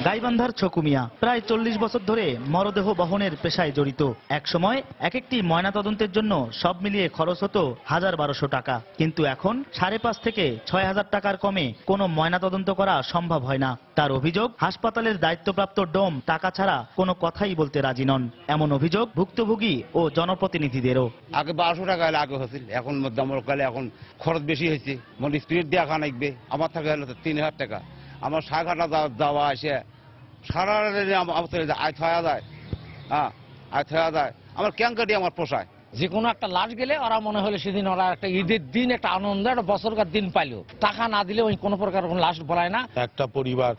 গাইবান্ধার ছকু মিয়া প্রায় 40 বছর ধরে মরদেহ বহনের পেশায় জড়িত। এক সময় এক একটি ময়নাতদন্তের জন্য সব মিলিয়ে খরচ হতো 1000-1200 টাকা, কিন্তু এখন 5.5 থেকে 6000 টাকার কমে কোনো ময়নাতদন্ত করা সম্ভব হয় না। তার অভিযোগ, হাসপাতালের দায়িত্বপ্রাপ্ত ডোম টাকা ছাড়া কোনো কথাই বলতে রাজি নন। এমন অভিযোগ ভুক্তভোগী ও জনপ্রতিনিধিদেরও। আগে 1200 টাকা আগে হয়েছিল, এখন মধ্যমকালে এখন খরচ বেশি হয়েছে। মানে স্পিরিট দিয়ে খান লাগবে, আমার থাকে হলো 3000 টাকা। আমার সাঘাটা যাওয়া আসে সারা আয় থাকা যায়, হ্যাঁ আয় থাকা যায়। আমার ক্যাঙ্কাটি আমার পোষায়। যে কোনো একটা লাশ গেলে ওরা মনে হলে সেদিন ওরা একটা ঈদের দিন, একটা আনন্দ, একটা বছরকার দিন পাইলো। টাকা না দিলে ওই কোনো প্রকার লাশ বলায় না। একটা পরিবার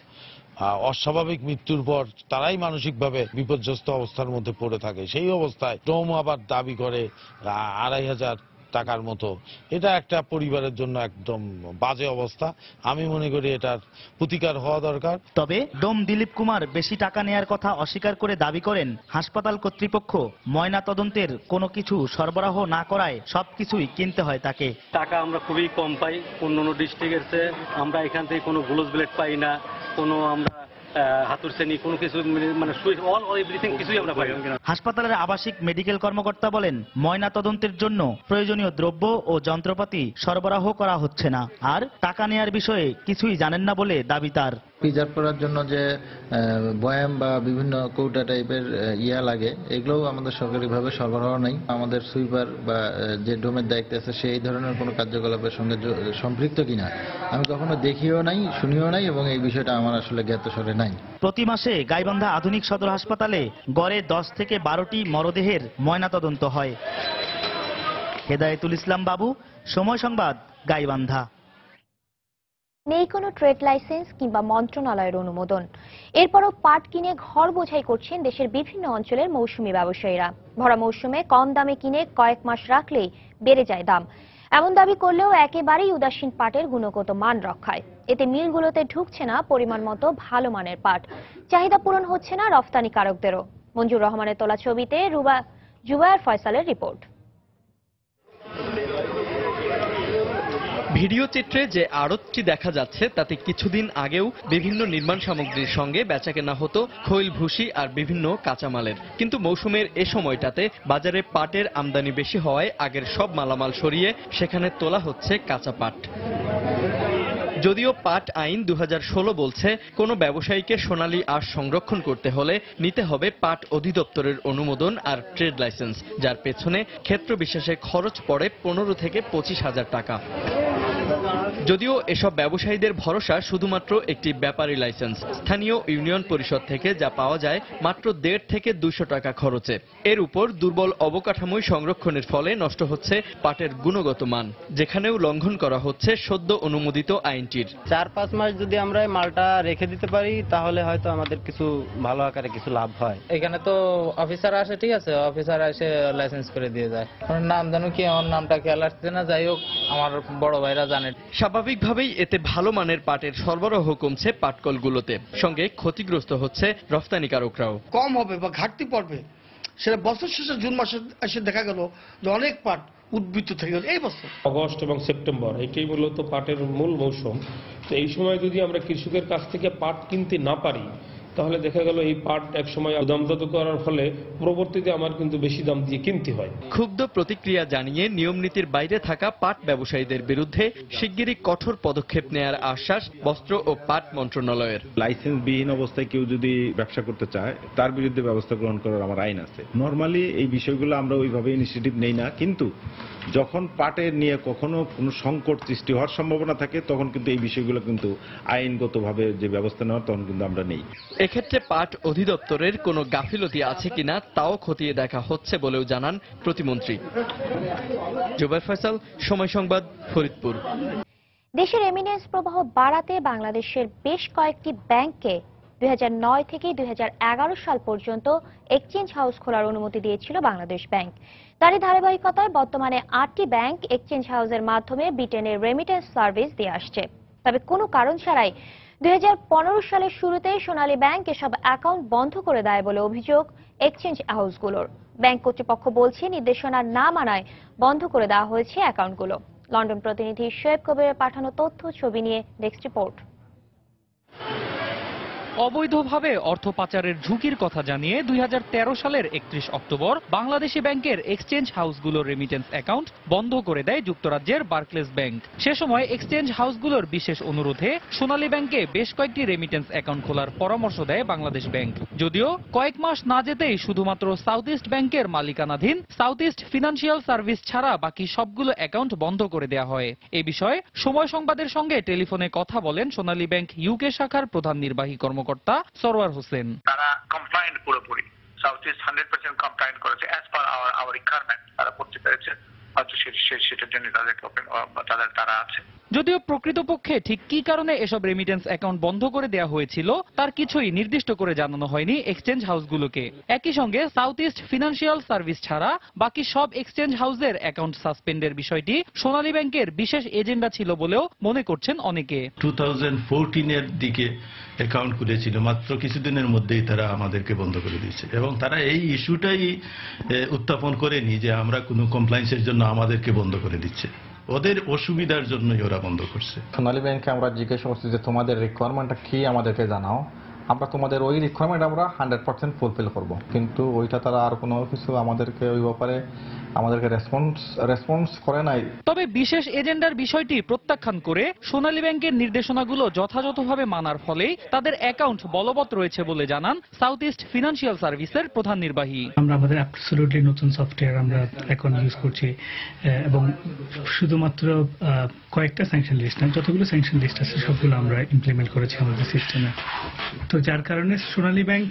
অস্বাভাবিক মৃত্যুর পর তারাই মানসিকভাবে বিপর্যস্ত অবস্থার মধ্যে পড়ে থাকে। সেই অবস্থায় ডোম আবার দাবি করে 2500 টাকার মতো। এটা একটা পরিবারের জন্য একদম বাজে অবস্থা। আমি মনে করি এটার প্রতিকার হওয়া দরকার। তবে ডোম দিলীপ কুমার বেশি টাকা নেয়ার কথা অস্বীকার করে দাবি করেন, হাসপাতাল কর্তৃপক্ষ ময়না তদন্তের কোনো কিছু সরবরাহ না করায় সবকিছুই কিনতে হয় তাকে। টাকা আমরা খুবই কম পাই অন্যান্য ডিস্ট্রিক্টের চেয়ে। আমরা এখান থেকে কোনো গ্লোজ ব্লেড পাই না, কোনো আমরা হাতুড়ছেনি কোনো কিছু মানে অল এভরিথিং কিছুই আমরা পাই না। হাসপাতালের আবাসিক মেডিকেল কর্মকর্তা বলেন, ময়না তদন্তের জন্য প্রয়োজনীয় দ্রব্য ও যন্ত্রপাতি সরবরাহ করা হচ্ছে না, আর টাকা নেয়ার বিষয়ে কিছুই জানেন না বলে দাবি তার। প্রিজার্ভ করার জন্য যে বয়াম বা বিভিন্ন কৌটা টাইপের ইয়া লাগে, এগুলোও আমাদের সরকারিভাবে সরবরাহ নেই। আমাদের সুইপার বা যে ডোমের দায়িত্ব আছে সেই ধরনের কোনো কার্যকলাপের সঙ্গে সম্পৃক্ত কিনা আমি কখনো দেখিও নাই, শুনিও নাই, এবং এই বিষয়টা আমার আসলে জ্ঞাতসারে নাই। প্রতি মাসে গাইবান্ধা আধুনিক সদর হাসপাতালে গড়ে 10 থেকে 12টি মরদেহের ময়নাতদন্ত হয়। হেদায়েতুল ইসলাম বাবু, সময় সংবাদ, গাইবান্ধা। নেই কোনো ট্রেড লাইসেন্স কিংবা মন্ত্রণালয়ের অনুমোদন, এরপরও পাট কিনে ঘর বোঝাই করছেন দেশের বিভিন্ন অঞ্চলের মৌসুমী ব্যবসায়ীরা। ভরা মৌসুমে কম দামে কিনে কয়েক মাস রাখলেই বেড়ে যায় দাম, এমন দাবি করলেও একেবারেই উদাসীন পাটের গুণগত মান রক্ষায়। এতে মিলগুলোতে ঢুকছে না পরিমাণ মতো ভালো মানের পাট, চাহিদা পূরণ হচ্ছে না রফতানিকারকদেরও। মঞ্জুর রহমানের তোলা ছবিতে জুবায়ের ফয়সালের রিপোর্ট। ভিডিও চিত্রে যে আড়তটি দেখা যাচ্ছে তাতে কিছুদিন আগেও বিভিন্ন নির্মাণ সামগ্রীর সঙ্গে বেচাকেনা হতো খৈল ভুসি আর বিভিন্ন কাঁচামালের, কিন্তু মৌসুমের এ সময়টাতে বাজারে পাটের আমদানি বেশি হওয়ায় আগের সব মালামাল সরিয়ে সেখানে তোলা হচ্ছে কাঁচা পাট। যদিও পাট আইন 2016 বলছে কোনো ব্যবসায়ীকে সোনালী আঁশ সংরক্ষণ করতে হলে নিতে হবে পাট অধিদপ্তরের অনুমোদন আর ট্রেড লাইসেন্স, যার পেছনে ক্ষেত্র বিশেষে খরচ পড়ে 15 থেকে 25,000 টাকা। যদিও এসব ব্যবসায়ীদের ভরসা শুধুমাত্র একটি ব্যাপারী লাইসেন্স, স্থানীয় ইউনিয়ন পরিষদ থেকে যা পাওয়া যায় মাত্র 150 থেকে 200 টাকা খরচে। এর উপর দুর্বল অবকাঠামোই সংরক্ষণের ফলে নষ্ট হচ্ছে পাটের গুণগত মান, যেখানেও লঙ্ঘন করা হচ্ছে সদ্য অনুমোদিত আইনটির। 4-5 মাস যদি আমরা এই মালটা রেখে দিতে পারি তাহলে হয়তো আমাদের কিছু ভালো আকারে কিছু লাভ হয়। এখানে তো অফিসার আসে, ঠিক আছে, অফিসার এসে লাইসেন্স করে দিয়ে যায়। নাম জানো কি, আমার নামটা খেয়াল আসছে না, যাই হোক আমার বড় ভাইরা জানে। স্বাভাবিকভাবেই এতে ভালো মানের পাটের সরবরাহ কমছে পাটকলগুলোতে, সঙ্গে ক্ষতিগ্রস্ত হচ্ছে রফতানিকারকরাও। কম হবে বা ঘাটতি পড়বে, সেটা বছর শেষে জুন মাসে এসে দেখা গেল যে অনেক পাট উদ্বৃত্ত থেকে গেল। এই বছর অগস্ট এবং সেপ্টেম্বর এটাই মূলত পাটের মূল মৌসুম। তো এই সময় যদি আমরা কৃষকের কাছ থেকে পাট কিনতে না পারি তাহলে দেখা গেল এই পাট এক সময় দামজাত করার ফলে পরবর্তীতে আমার কিন্তু বেশি দাম দিয়ে কিনতে হয়। ক্ষুব্ধ প্রতিক্রিয়া জানিয়ে নিয়ম নীতির বাইরে থাকা পাট ব্যবসায়ীদের বিরুদ্ধে শিগগিরই কঠোর পদক্ষেপ নেয়ার আশ্বাস বস্ত্র ও পাট মন্ত্রণালয়ের। লাইসেন্সবিহীন অবস্থায় কেউ যদি ব্যবসা করতে চায় তার বিরুদ্ধে ব্যবস্থা গ্রহণ করার আমার আইন আছে। নর্মালি এই বিষয়গুলো আমরা ওইভাবে ইনিশিয়েটিভ নেই না, কিন্তু যখন পাটের নিয়ে কখনো কোনো সংকট সৃষ্টি হওয়ার সম্ভাবনা থাকে তখন কিন্তু এই বিষয়গুলো কিন্তু আইনগতভাবে যে ব্যবস্থা নেওয়ার তখন কিন্তু আমরা নেই। এক্ষেত্রে পাট অধিদপ্তরের কোনো গাফিলতি আছে কিনা তাও খতিয়ে দেখা হচ্ছে বলেও জানান প্রতিমন্ত্রী। জুবায়ের ফয়সাল, সময় সংবাদ, ফরিদপুর। দেশের রেমিটেন্স প্রবাহ বাড়াতে বাংলাদেশের বেশ কয়েকটি ব্যাংককে 2009 থেকে 2011 সাল পর্যন্ত এক্সচেঞ্জ হাউস খোলার অনুমতি দিয়েছিল বাংলাদেশ ব্যাংক। তারই ধারাবাহিকতায় বর্তমানে 8টি ব্যাংক এক্সচেঞ্জ হাউসের মাধ্যমে ব্রিটেনের রেমিটেন্স সার্ভিস দিয়ে আসছে। তবে কোনো কারণ ছাড়াই 2015 সালের শুরুতে সোনালী ব্যাংক এসব অ্যাকাউন্ট বন্ধ করে দেয় বলে অভিযোগ এক্সচেঞ্জ হাউসগুলোর। ব্যাংক কর্তৃপক্ষ বলছে নির্দেশনা না মানায় বন্ধ করে দেওয়া হয়েছে অ্যাকাউন্টগুলো। লন্ডন প্রতিনিধি শোয়েব কবিরের পাঠানো তথ্য ছবি নিয়ে ডেস্ক রিপোর্ট। অবৈধভাবে অর্থ পাচারের ঝুঁকির কথা জানিয়ে 2013 সালের 31 অক্টোবর বাংলাদেশি ব্যাংকের এক্সচেঞ্জ হাউসগুলোর রেমিটেন্স অ্যাকাউন্ট বন্ধ করে দেয় যুক্তরাজ্যের বার্কলেস ব্যাংক। সে সময় এক্সচেঞ্জ হাউসগুলোর বিশেষ অনুরোধে সোনালী ব্যাংকে বেশ কয়েকটি রেমিটেন্স অ্যাকাউন্ট খোলার পরামর্শ দেয় বাংলাদেশ ব্যাংক। যদিও কয়েক মাস না যেতেই শুধুমাত্র সাউথ ইস্ট ব্যাংকের মালিকানাধীন সাউথ ইস্ট ফিনান্সিয়াল সার্ভিস ছাড়া বাকি সবগুলো অ্যাকাউন্ট বন্ধ করে দেওয়া হয়। এ বিষয়ে সময় সংবাদের সঙ্গে টেলিফোনে কথা বলেন সোনালী ব্যাংক ইউকে শাখার প্রধান নির্বাহী কর্মকর্তা সরওয়ার হোসেন। তারা কমপ্লায়েন্ট পুরোপুরি, সাউথ ইস্ট 100% কমপ্লায়েন্ট করেছে অ্যাজ পার আওয়ার রিকোয়ারমেন্ট। তারা করতে পেরেছে, হয়তো সেটার জন্য তারা আছে। যদিও প্রকৃতপক্ষে ঠিক কি কারণে এসব রেমিটেন্স অ্যাকাউন্ট বন্ধ করে দেওয়া হয়েছিল তার কিছুই নির্দিষ্ট করে জানানো হয়নি এক্সচেঞ্জ হাউসগুলোকে। একই সঙ্গে সাউথ ইস্ট ফিনান্সিয়াল সার্ভিস ছাড়া বাকি সব এক্সচেঞ্জ হাউসের অ্যাকাউন্ট সাসপেন্ডের বিষয়টি সোনালী ব্যাংকের বিশেষ এজেন্ডা ছিল বলেও মনে করছেন অনেকে। 2014-এর দিকে অ্যাকাউন্ট খুলেছিল, মাত্র কিছুদিনের মধ্যেই তারা আমাদেরকে বন্ধ করে দিয়েছে এবং তারা এই ইস্যুটাই উত্থাপন করেনি যে আমরা কোনো কমপ্লায়েন্সের জন্য আমাদেরকে বন্ধ করে দিচ্ছে, ওদের অসুবিধার জন্যই ওরা বন্ধ করছে। সোনালী ব্যাংকে আমরা জিজ্ঞেস করছি যে তোমাদের রিকোয়ারমেন্টটা কি আমাদেরকে জানাও, আমরা তোমাদের ওই রিকোয়ারমেন্ট আমরা 100% ফুলফিল করব, কিন্তু ওইটা তারা আর কোনো কিছু আমাদেরকে ওই ব্যাপারে আমাদেরকে রেসপন্স করে নাই। তবে বিশেষ এজেন্ডার বিষয়টি প্রত্যাখ্যান করে সোনালী ব্যাংকের নির্দেশনাগুলো যথাযথভাবে মানার ফলেই তাদের অ্যাকাউন্ট বলবৎ রয়েছে বলে জানান সাউথ ইস্ট ফিনান্সিয়াল সার্ভিসের প্রধান নির্বাহী। আমরা আমাদের অ্যাবসলিউটলি নতুন সফটওয়্যার আমরা এখন ইউজ করছি এবং শুধুমাত্র কয়েকটা স্যাংশন লিস্ট না, যতগুলো স্যাংশন লিস্ট আছে সবগুলো আমরা ইমপ্লিমেন্ট করেছি আমাদের সিস্টেমে। তো যার কারণে সোনালী ব্যাংক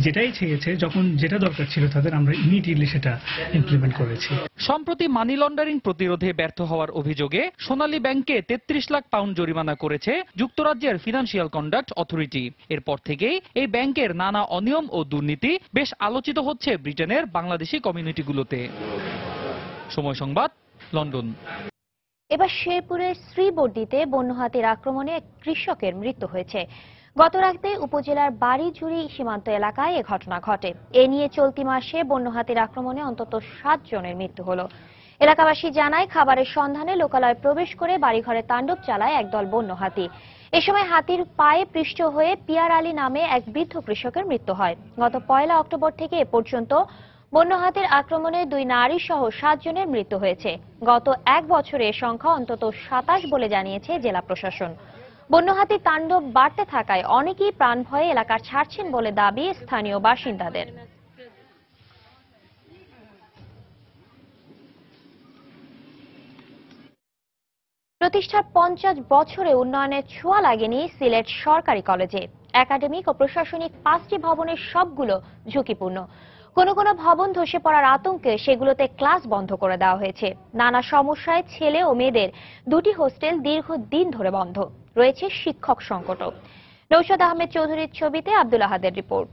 যেটাই চেয়েছে, যখন যেটা দরকার ছিল তাদের, আমরা ইমিডিয়েটলি সেটা ইমপ্লিমেন্ট করেছি। সম্প্রতি মানি লন্ডারিং প্রতিরোধে ব্যর্থ হওয়ার অভিযোগে সোনালী ব্যাংককে 33 লাখ পাউন্ড জরিমানা করেছে যুক্তরাজ্যের ফিনান্সিয়াল কন্ডাক্ট অথরিটি। এরপর থেকেই এই ব্যাংকের নানা অনিয়ম ও দুর্নীতি বেশ আলোচিত হচ্ছে ব্রিটেনের বাংলাদেশি কমিউনিটিগুলোতে। সময় সংবাদ, লন্ডন। এবার শেরপুরের শ্রীবর্দীতে বন্য হাতির আক্রমণে এক কৃষকের মৃত্যু হয়েছে। গত রাতে উপজেলার বাড়িঝুড়ি সীমান্ত এলাকায় এ ঘটনা ঘটে। এ নিয়ে চলতি মাসে বন্য হাতির আক্রমণে অন্তত 7 জনের মৃত্যু হলো। এলাকাবাসী জানায়, খাবারের সন্ধানে লোকালয়ে প্রবেশ করে বাড়িঘরে তাণ্ডব চালায় একদল বন্য হাতি। এ সময় হাতির পায়ে পৃষ্ঠ হয়ে পিয়ার আলী নামে এক বৃদ্ধ কৃষকের মৃত্যু হয়। গত 1 অক্টোবর থেকে এ পর্যন্ত বন্য হাতির আক্রমণে 2 নারী সহ 7 জনের মৃত্যু হয়েছে। গত 1 বছরে এ সংখ্যা অন্তত 27 বলে জানিয়েছে জেলা প্রশাসন। বন্য হাতির তাণ্ডব বাড়তে থাকায় অনেকেই প্রাণ ভয়ে এলাকা ছাড়ছেন বলে দাবি স্থানীয় বাসিন্দাদের। প্রতিষ্ঠার 50 বছরে উন্নয়নের ছোঁয়া লাগেনি সিলেট সরকারি কলেজে। একাডেমিক ও প্রশাসনিক 5টি ভবনের সবগুলো ঝুঁকিপূর্ণ। কোনো কোনো ভবন ধসে পড়ার আতঙ্কে সেগুলোতে ক্লাস বন্ধ করে দেওয়া হয়েছে। নানা সমস্যায় ছেলে ও মেয়েদের 2টি হোস্টেল দীর্ঘদিন ধরে বন্ধ। রয়েছে শিক্ষক সংকটও। নৌশাদ আহমেদ চৌধুরীর ছবিতে আব্দুল আহাদের রিপোর্ট।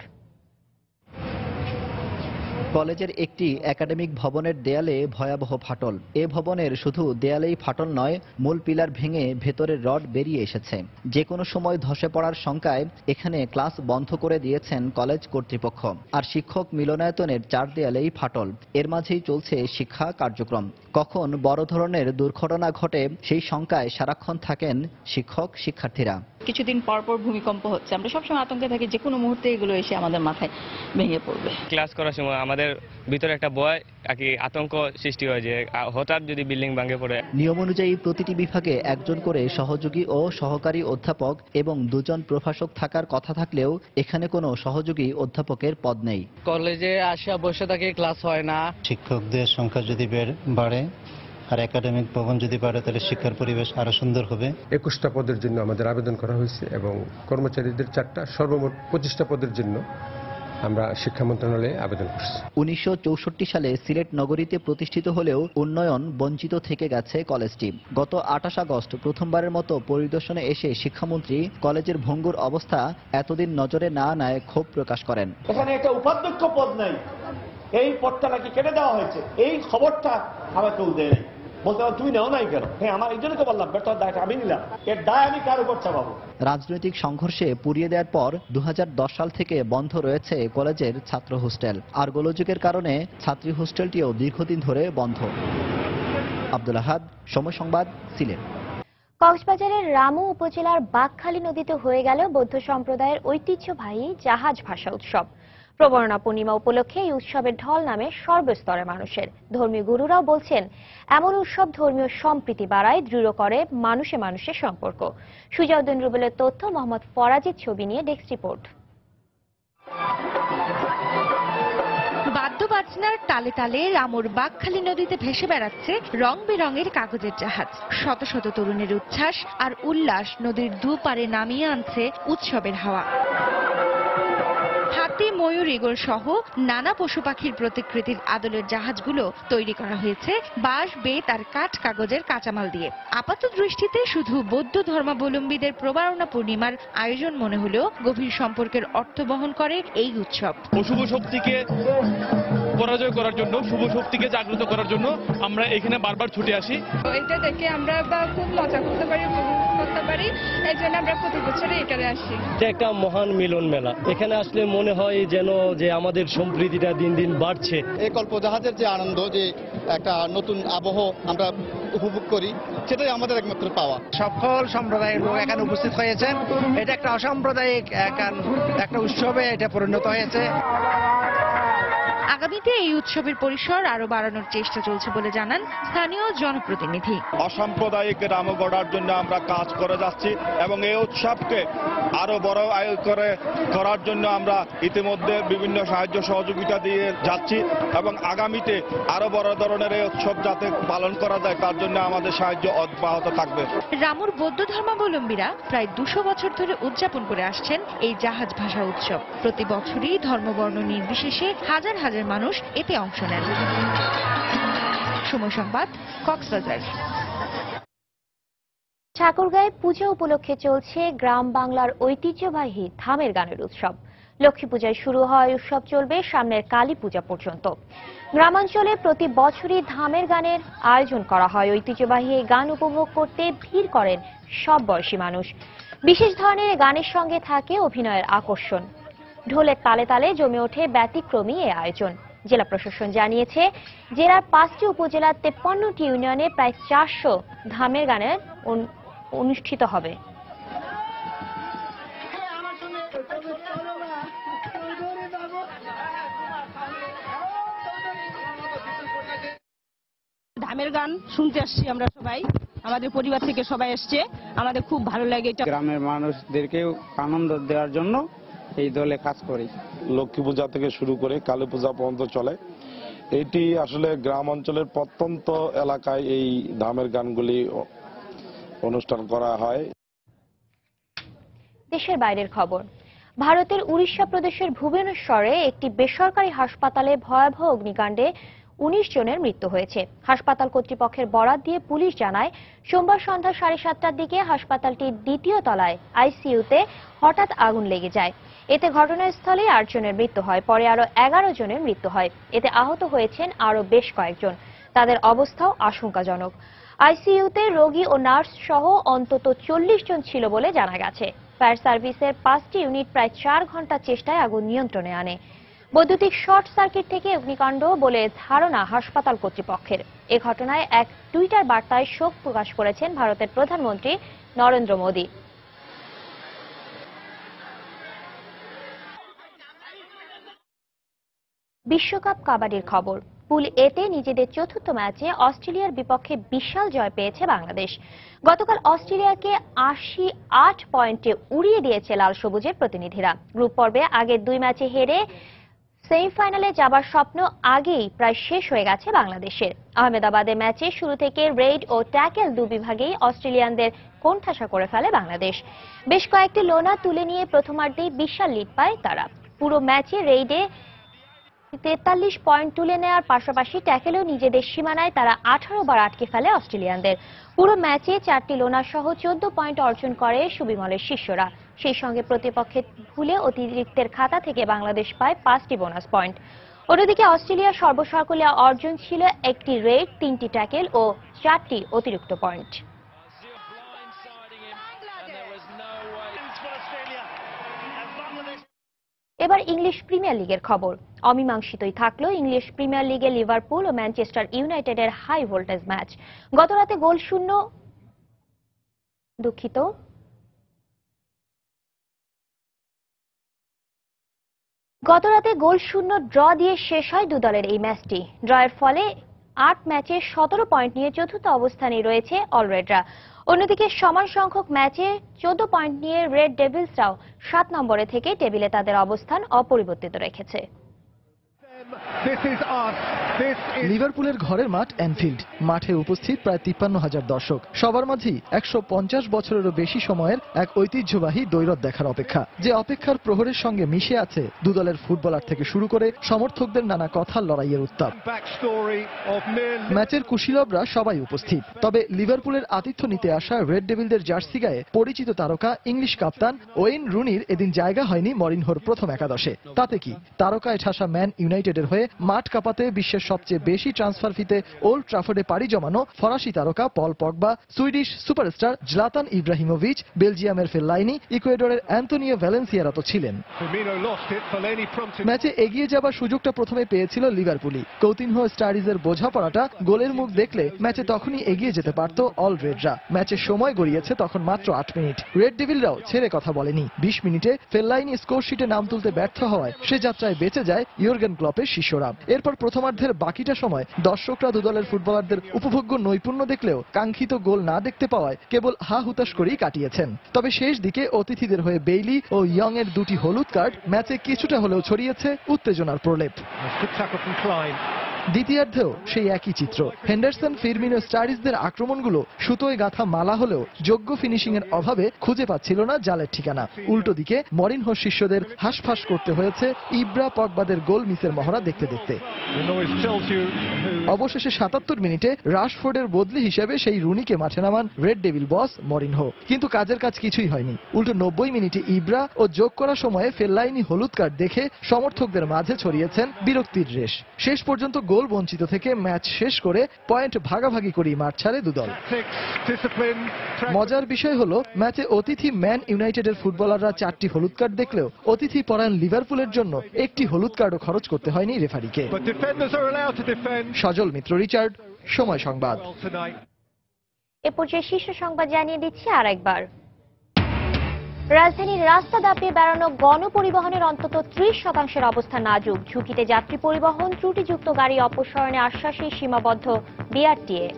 কলেজের একটি একাডেমিক ভবনের দেয়ালে ভয়াবহ ফাটল। এ ভবনের শুধু দেয়ালেই ফাটল নয়, মূল পিলার ভেঙে ভেতরের রড বেরিয়ে এসেছে। যে কোনো সময় ধসে পড়ার শঙ্কায় এখানে ক্লাস বন্ধ করে দিয়েছেন কলেজ কর্তৃপক্ষ। আর শিক্ষক মিলনায়তনের 4 দেয়ালেই ফাটল। এর মাঝেই চলছে শিক্ষা কার্যক্রম। কখন বড় ধরনের দুর্ঘটনা ঘটে সেই শঙ্কায় সারাক্ষণ থাকেন শিক্ষক শিক্ষার্থীরা। কিছুদিন পর পর ভূমিকম্প হচ্ছে, আমরা সবসময় আতঙ্কে থাকি যে কোনো মুহূর্তে এগুলো এসে আমাদের মাথায় ভেঙে পড়বে। ক্লাস করার সময় আমাদের ভিতরে একটা ভয় আতঙ্ক সৃষ্টি হয় যে হঠাৎ যদি বিল্ডিং ভেঙে পড়ে। নিয়ম অনুযায়ী প্রতিটি বিভাগে একজন করে সহযোগী ও সহকারী অধ্যাপক এবং 2 জন প্রভাষক থাকার কথা থাকলেও এখানে কোনো সহযোগী অধ্যাপকের পদ নেই। কলেজে আসা বসে থাকে, ক্লাস হয় না। শিক্ষকদের সংখ্যা যদি বাড়ে আর একাডেমিক ভবন যদি বাড়ে তাহলে শিক্ষার পরিবেশ আরো সুন্দর হবে। 21টা পদের জন্য আমাদের আবেদন করা হয়েছে এবং কর্মচারীদের 4টা, সর্বমোট 25টা পদের জন্য আমরা শিক্ষা মন্ত্রণালয়ে আবেদন করছি। 1964 সালে সিলেট নগরীতে প্রতিষ্ঠিত হলেও উন্নয়ন বঞ্চিত থেকে গেছে কলেজটি। গত 28 আগস্ট প্রথমবারের মতো পরিদর্শনে এসে শিক্ষামন্ত্রী কলেজের ভঙ্গুর অবস্থা এতদিন নজরে না আনায় ক্ষোভ প্রকাশ করেন। এখানে একটা উপাধ্যক্ষ পদ নাই, এই পদটা নাকি কেটে দেওয়া হয়েছে, এই খবরটা আমার কেউ দেয় নাই। বলতে তুমি নেও নাই কেন? হ্যাঁ, আমার এই জন্য তো বললাম ব্যর্থতার দায়টা আমি নিলাম, এর দায় আমি কার উপর চাপাবো? রাজনৈতিক সংঘর্ষে পুড়িয়ে দেওয়ার পর 2010 সাল থেকে বন্ধ রয়েছে কলেজের ছাত্র হোস্টেল। আর গোলযোগের কারণে ছাত্রী হোস্টেলটিও দীর্ঘদিন ধরে বন্ধ। আব্দুল আহাদ, সময় সংবাদ, সিলেট। কক্সবাজারের রামু উপজেলার বাঘখালী নদীতে হয়ে গেল বৌদ্ধ সম্প্রদায়ের ঐতিহ্যবাহী জাহাজ ভাসা উৎসব। প্রবর্ণা পূর্ণিমা উপলক্ষে এই উৎসবের ঢল নামে সর্বস্তরের মানুষের। ধর্মীয় গুরুরাও বলছেন, এমন উৎসব ধর্মীয় সম্প্রীতি বাড়ায়, দৃঢ় করে মানুষে মানুষের সম্পর্ক। সুজাউদ্দিন রুবেলের তথ্য, মোহাম্মদ ফরাজির ছবি নিয়ে ডেস্ক রিপোর্ট। বাদ্যবাজনার তালে তালে রামুর বাঘখালী নদীতে ভেসে বেড়াচ্ছে রং বেরঙের কাগজের জাহাজ। শত শত তরুণের উচ্ছ্বাস আর উল্লাস নদীর দুপারে নামিয়ে আনছে উৎসবের হাওয়া। হাতি, ময়ূর, ঈগল সহ নানা পশু পাখির প্রতিকৃতির আদলের জাহাজগুলো তৈরি করা হয়েছে বাঁশ, বেত আর কাঠ কাগজের কাঁচামাল দিয়ে। আপাত দৃষ্টিতে শুধু বৌদ্ধ ধর্মাবলম্বীদের প্রবারণা পূর্ণিমার আয়োজন মনে হলেও গভীর সম্পর্কের অর্থ বহন করে এই উৎসব। অশুভ শক্তিকে পরাজয় করার জন্য, শুভ শক্তিকে জাগ্রত করার জন্য আমরা এখানে বারবার ছুটে আসি। এটা দেখে আমরা খুব মজা করতে পারি, উপভোগ করতে পারি, এই জন্য আমরা প্রতি বছরই এখানে আসি। এটা একটা মহান মিলন মেলা। এখানে আসলে মনে হয় যেন যে আমাদের সম্প্রীতিটা দিন দিন বাড়ছে। এই কল্পজাহাজের যে আনন্দ, যে একটা নতুন আবহ আমরা উপভোগ করি, সেটাই আমাদের একমাত্র পাওয়া। সকল সম্প্রদায়ের লোক এখানে উপস্থিত হয়েছেন। এটা একটা অসাম্প্রদায়িক একটা উৎসবে এটা পরিণত হয়েছে। আগামীতে এই উৎসবের পরিসর আরো বাড়ানোর চেষ্টা চলছে বলে জানান স্থানীয় জনপ্রতিনিধি। অসাম্প্রদায়িক রাম গড়ার জন্য আমরা কাজ করে যাচ্ছি এবং এই উৎসবকে আরো বড় করার জন্য আমরা ইতিমধ্যে বিভিন্ন সাহায্য সহযোগিতা দিয়ে যাচ্ছি এবং আগামীতে আরো বড় ধরনের এই উৎসব যাতে পালন করা যায় তার জন্য আমাদের সাহায্য অব্যাহত থাকবে। রামুর বৌদ্ধ ধর্মাবলম্বীরা প্রায় 200 বছর ধরে উদযাপন করে আসছেন এই জাহাজ ভাসা উৎসব। প্রতি বছরই ধর্মবর্ণ নির্বিশেষে হাজার হাজার মানুষ এতে অংশ নেন। সময় সংবাদ, কক্সবাজার। ঠাকুরগাঁয়ে পূজা উপলক্ষে চলছে গ্রাম বাংলার ঐতিহ্যবাহী ধামের গানের উৎসব। লক্ষ্মী পূজায় শুরু হয় উৎসব চলবে সামনের কালী পূজা পর্যন্ত। গ্রামাঞ্চলে প্রতি বছরই ধামের গানের আয়োজন করা হয়। ঐতিহ্যবাহী এই গান উপভোগ করতে ভিড় করেন সব বয়সী মানুষ। বিশেষ ধরনের গানের সঙ্গে থাকে অভিনয়ের আকর্ষণ। ঢোলের তালে তালে জমে ওঠে ব্যতিক্রমী এই আয়োজন। জেলা প্রশাসন জানিয়েছে, জেলার 5টি উপজেলার 53টি ইউনিয়নে প্রায় 400 ধামের গানের অনুষ্ঠিত হবে। ধামের গান শুনতে আসছি আমরা সবাই, আমাদের পরিবার থেকে সবাই এসছে, আমাদের খুব ভালো লাগে। এটা গ্রামের মানুষদেরকেও আনন্দ দেওয়ার জন্য এই দলে কাজ করি। লক্ষ্মী পূজা থেকে শুরু করে কালী পূজা পর্যন্ত চলে। এটি আসলে গ্রাম অঞ্চলের প্রত্যন্ত এলাকায় এই ধামের গানগুলি অনুষ্ঠান করা হয়। দেশের বাইরের খবর। ভারতের উড়িষ্যা প্রদেশের ভুবনেশ্বরে একটি বেসরকারি হাসপাতালে ভয়াবহ অগ্নিকাণ্ডে 19 জনের মৃত্যু হয়েছে। হাসপাতাল কর্তৃপক্ষের বরাত দিয়ে পুলিশ জানায়, সোমবার সন্ধ্যা 7:30টার দিকে হাসপাতালটির 2য় তলায় আইসিইউতে হঠাৎ আগুন লেগে যায়। এতে ঘটনাস্থলে 8 জনের মৃত্যু হয়। পরে আরো 11 জনের মৃত্যু হয়। এতে আহত হয়েছেন আরো বেশ কয়েকজন। তাদের অবস্থাও আশঙ্কাজনক। আইসিইউতে রোগী ও নার্স সহ অন্তত 40 জন ছিল বলে জানা গেছে। ফায়ার সার্ভিসের 5টি ইউনিট প্রায় 4 ঘন্টা চেষ্টায় আগুন নিয়ন্ত্রণে আনে। বৈদ্যুতিক শর্ট সার্কিট থেকে অগ্নিকাণ্ড বলে ধারণা হাসপাতাল কর্তৃপক্ষের। এ ঘটনায় এক টুইটার বার্তায় শোক প্রকাশ করেছেন ভারতের প্রধানমন্ত্রী নরেন্দ্র মোদী। বিশ্বকাপ কাবাডির খবর। পুল এতে নিজেদের চতুর্থ ম্যাচে অস্ট্রেলিয়ার বিপক্ষে বিশাল জয় পেয়েছে বাংলাদেশ। গতকাল অস্ট্রেলিয়াকে 88 পয়েন্টে উড়িয়ে দিয়েছে লাল সবুজের প্রতিনিধিরা। গ্রুপ পর্বে আগের 2 ম্যাচে হেরে সেমিফাইনালে যাবার স্বপ্ন আগেই প্রায় শেষ হয়ে গেছে বাংলাদেশের। আহমেদাবাদে ম্যাচে শুরু থেকে রেড ও ট্যাকেল 2 বিভাগেই অস্ট্রেলিয়ানদের কোণঠাসা করে ফেলে বাংলাদেশ। বেশ কয়েকটি লোনা তুলে নিয়ে প্রথমার্ধেই বিশাল লিড পায় তারা। পুরো ম্যাচে রেডে 43 পয়েন্ট তুলে নেওয়ার পাশাপাশি ট্যাকেলেও নিজেদের সীমানায় তারা 18 বার আটকে ফেলে অস্ট্রেলিয়ানদের। পুরো ম্যাচে 4টি লোনা সহ 14 পয়েন্ট অর্জন করে সুবিমলের শিষ্যরা। সেই সঙ্গে প্রতিপক্ষের ভুলে অতিরিক্তের খাতা থেকে বাংলাদেশ পায় 5টি বোনাস পয়েন্ট। অন্যদিকে অস্ট্রেলিয়ার সর্বসাকুল্য অর্জন ছিল 1টি রেড, 3টি ট্যাকেল ও 4টি অতিরিক্ত পয়েন্ট। এবার ইংলিশ প্রিমিয়ার লিগের খবর। অমীমাংসিতই থাকলো ইংলিশ প্রিমিয়ার লিগে লিভারপুল ও ম্যানচেস্টার ইউনাইটেডের হাই ভোল্টেজ ম্যাচ। গতরাতে গোল শূন্য ড্র দিয়ে শেষ হয় 2 দলের এই ম্যাচটি। ড্রয়ের ফলে 8 ম্যাচে 17 পয়েন্ট নিয়ে চতুর্থ অবস্থানে রয়েছে অলরেডরা। অন্যদিকে সমান সংখ্যক ম্যাচে 14 পয়েন্ট নিয়ে রেড ডেভিলসরাও 7 নম্বরে থেকে টেবিলে তাদের অবস্থান অপরিবর্তিত রেখেছে। লিভারপুলের ঘরের মাঠ অ্যানফিল্ড। মাঠে উপস্থিত প্রায় 53,000 দর্শক। সবার মাঝেই 150 বছরেরও বেশি সময়ের এক ঐতিহ্যবাহী দ্বৈরথ দেখার অপেক্ষা। যে অপেক্ষার প্রহরের সঙ্গে মিশে আছে 2 দলের ফুটবলার থেকে শুরু করে সমর্থকদের নানা কথার লড়াইয়ের উত্তাপ। ম্যাচের কুশীলবরা সবাই উপস্থিত। তবে লিভারপুলের আতিথ্য নিতে আসা রেড ডেভিলদের জার্সি গায়ে পরিচিত তারকা ইংলিশ কাপ্তান ওয়েন রুনির এদিন জায়গা হয়নি মরিনহোর প্রথম একাদশে। তাতে কি, তারকায় ঠাসা ম্যান ইউনাইটেডের ইউনাইটেডের হয়ে মাঠ কাঁপাতে বিশ্বের সবচেয়ে বেশি ট্রান্সফার ফিতে ওল্ড ট্রাফোর্ডে পাড়ি জমানো ফরাসি তারকা Paul Pogba, Swedish superstar জলাতান Ibrahimovic, বেলজিয়ামের ফেল্লাইনি, ইকুয়েডরের অ্যান্তোনিও ভ্যালেন্সিয়ারা তো ছিলেন। ম্যাচে এগিয়ে যাবার সুযোগটা প্রথমে পেয়েছিল লিভারপুলই। কৌতিনহো স্টারিজের বোঝাপড়াটা গোলের মুখ দেখলে ম্যাচে তখনই এগিয়ে যেতে পারত অল রেডরা। ম্যাচের সময় গড়িয়েছে তখন মাত্র 8 মিনিট। রেড ডেভিলরাও ছেড়ে কথা বলেনি। 20 মিনিটে ফেল্লাইনি স্কোর শিটে নাম তুলতে ব্যর্থ হওয়ায় সে যাত্রায় বেঁচে যায় ইয়র্গেন ক্লপের শিষ্যরা। এরপর প্রথমার্ধের বাকিটা সময় দর্শকরা দুদলের ফুটবলারদের উপভোগ্য নৈপুণ্য দেখলেও কাঙ্ক্ষিত গোল না দেখতে পাওয়ায় কেবল হা হুতাশ করেই কাটিয়েছেন। তবে শেষ দিকে অতিথিদের হয়ে বেইলি ও ইয়ং এর দুটি হলুদ কার্ড ম্যাচে কিছুটা হলেও ছড়িয়েছে উত্তেজনার প্রলেপ। দ্বিতীয়ার্ধেও সেই একই চিত্র। হেন্ডারসন, ফিরমিনো, স্টারিজদের আক্রমণগুলো সুতোয় গাঁথা মালা হলেও যোগ্য ফিনিশিং এর অভাবে খুঁজে পাচ্ছিল না জালের ঠিকানা। উল্টো দিকে মরিনহো শিষ্যদের হাঁসফাঁস করতে হয়েছে ইব্রা পগবাদের গোল মিসের মহড়া দেখতে দেখতে। অবশেষে 77 মিনিটে রাশফোর্ডের বদলি হিসেবে সেই রুনিকে মাঠে নামান রেড ডেভিল বস মরিনহো। কিন্তু কাজের কাজ কিছুই হয়নি। উল্টো 90 মিনিটে ইব্রা ও যোগ করা সময়ে ফেল্লাইনি হলুদ কার্ড দেখে সমর্থকদের মাঝে ছড়িয়েছেন বিরক্তির রেশ। শেষ পর্যন্ত গোল বঞ্চিত থেকে ম্যাচ শেষ করে পয়েন্ট ভাগাভাগি করেই মাঠ ছাড়ে দুদল। মজার বিষয় হলো ম্যাচে অতিথি ম্যান ইউনাইটেডের ফুটবলাররা 4টি হলুদ কার্ড দেখলেও অতিথি পরায়ণ লিভারপুলের জন্য একটি হলুদ কার্ডও খরচ করতে হয়নি রেফারিকে। সজল মিত্র, রিচার্ড, সময় সংবাদ। এ পর্যায়ে শীর্ষ সংবাদ জানিয়ে দিচ্ছি আরেকবার। রাজধানীর রাস্তা দাপিয়ে বেড়ানো গণপরিবহনের অন্তত 30% অবস্থা নাজুক। ঝুঁকিতে যাত্রী পরিবহন, ত্রুটিযুক্ত গাড়ি অপসারণে আশ্বাসে সীমাবদ্ধ বিআরটিএ।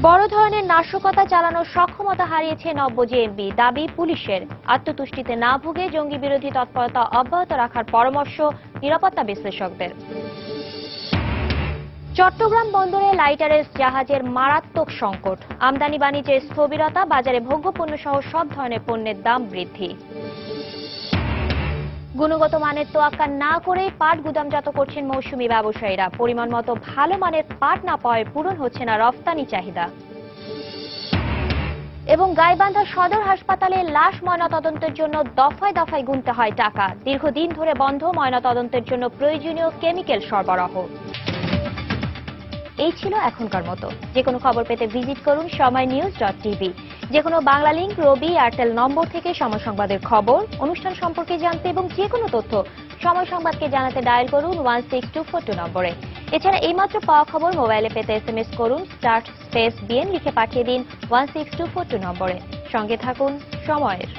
বড় ধরনের নাশকতা চালানোর সক্ষমতা হারিয়েছে নব্য জেএমবি। দাবি পুলিশের। আত্মতুষ্টিতে না ভুগে জঙ্গি বিরোধী তৎপরতা অব্যাহত রাখার পরামর্শ নিরাপত্তা বিশ্লেষকদের। চট্টগ্রাম বন্দরে লাইটারের জাহাজের মারাত্মক সংকট। আমদানি বাণিজ্যের স্থবিরতা, বাজারে ভোগ্যপণ্য সহ সব ধরনের পণ্যের দাম বৃদ্ধি। গুণগত মানের তোয়াক্কা না করে পাট গুদামজাত করছেন মৌসুমী ব্যবসায়ীরা। পরিমাণ মতো ভালো মানের পাট না পাওয়ায় পূরণ হচ্ছে না রফতানি চাহিদা। এবং গাইবান্ধা সদর হাসপাতালে লাশ ময়নাতদন্তের জন্য দফায় দফায় গুনতে হয় টাকা। দীর্ঘদিন ধরে বন্ধ ময়নাতদন্তের জন্য প্রয়োজনীয় কেমিক্যাল সরবরাহ। এই ছিল এখনকার মতো। যে কোনো খবর পেতে ভিজিট করুন সময়নিউজ.টিভি। যে কোনো বাংলা লিংক, রবি, এয়ারটেল নম্বর থেকে সময় সংবাদের খবর, অনুষ্ঠান সম্পর্কে জানতে এবং যে কোনো তথ্য সময় সংবাদকে জানাতে ডায়াল করুন 16242 নম্বরে। এছাড়া এইমাত্র পাওয়া খবর মোবাইলে পেতে SMS করুন *BN লিখে পাঠিয়ে দিন 16242 নম্বরে। সঙ্গে থাকুন সময়ের।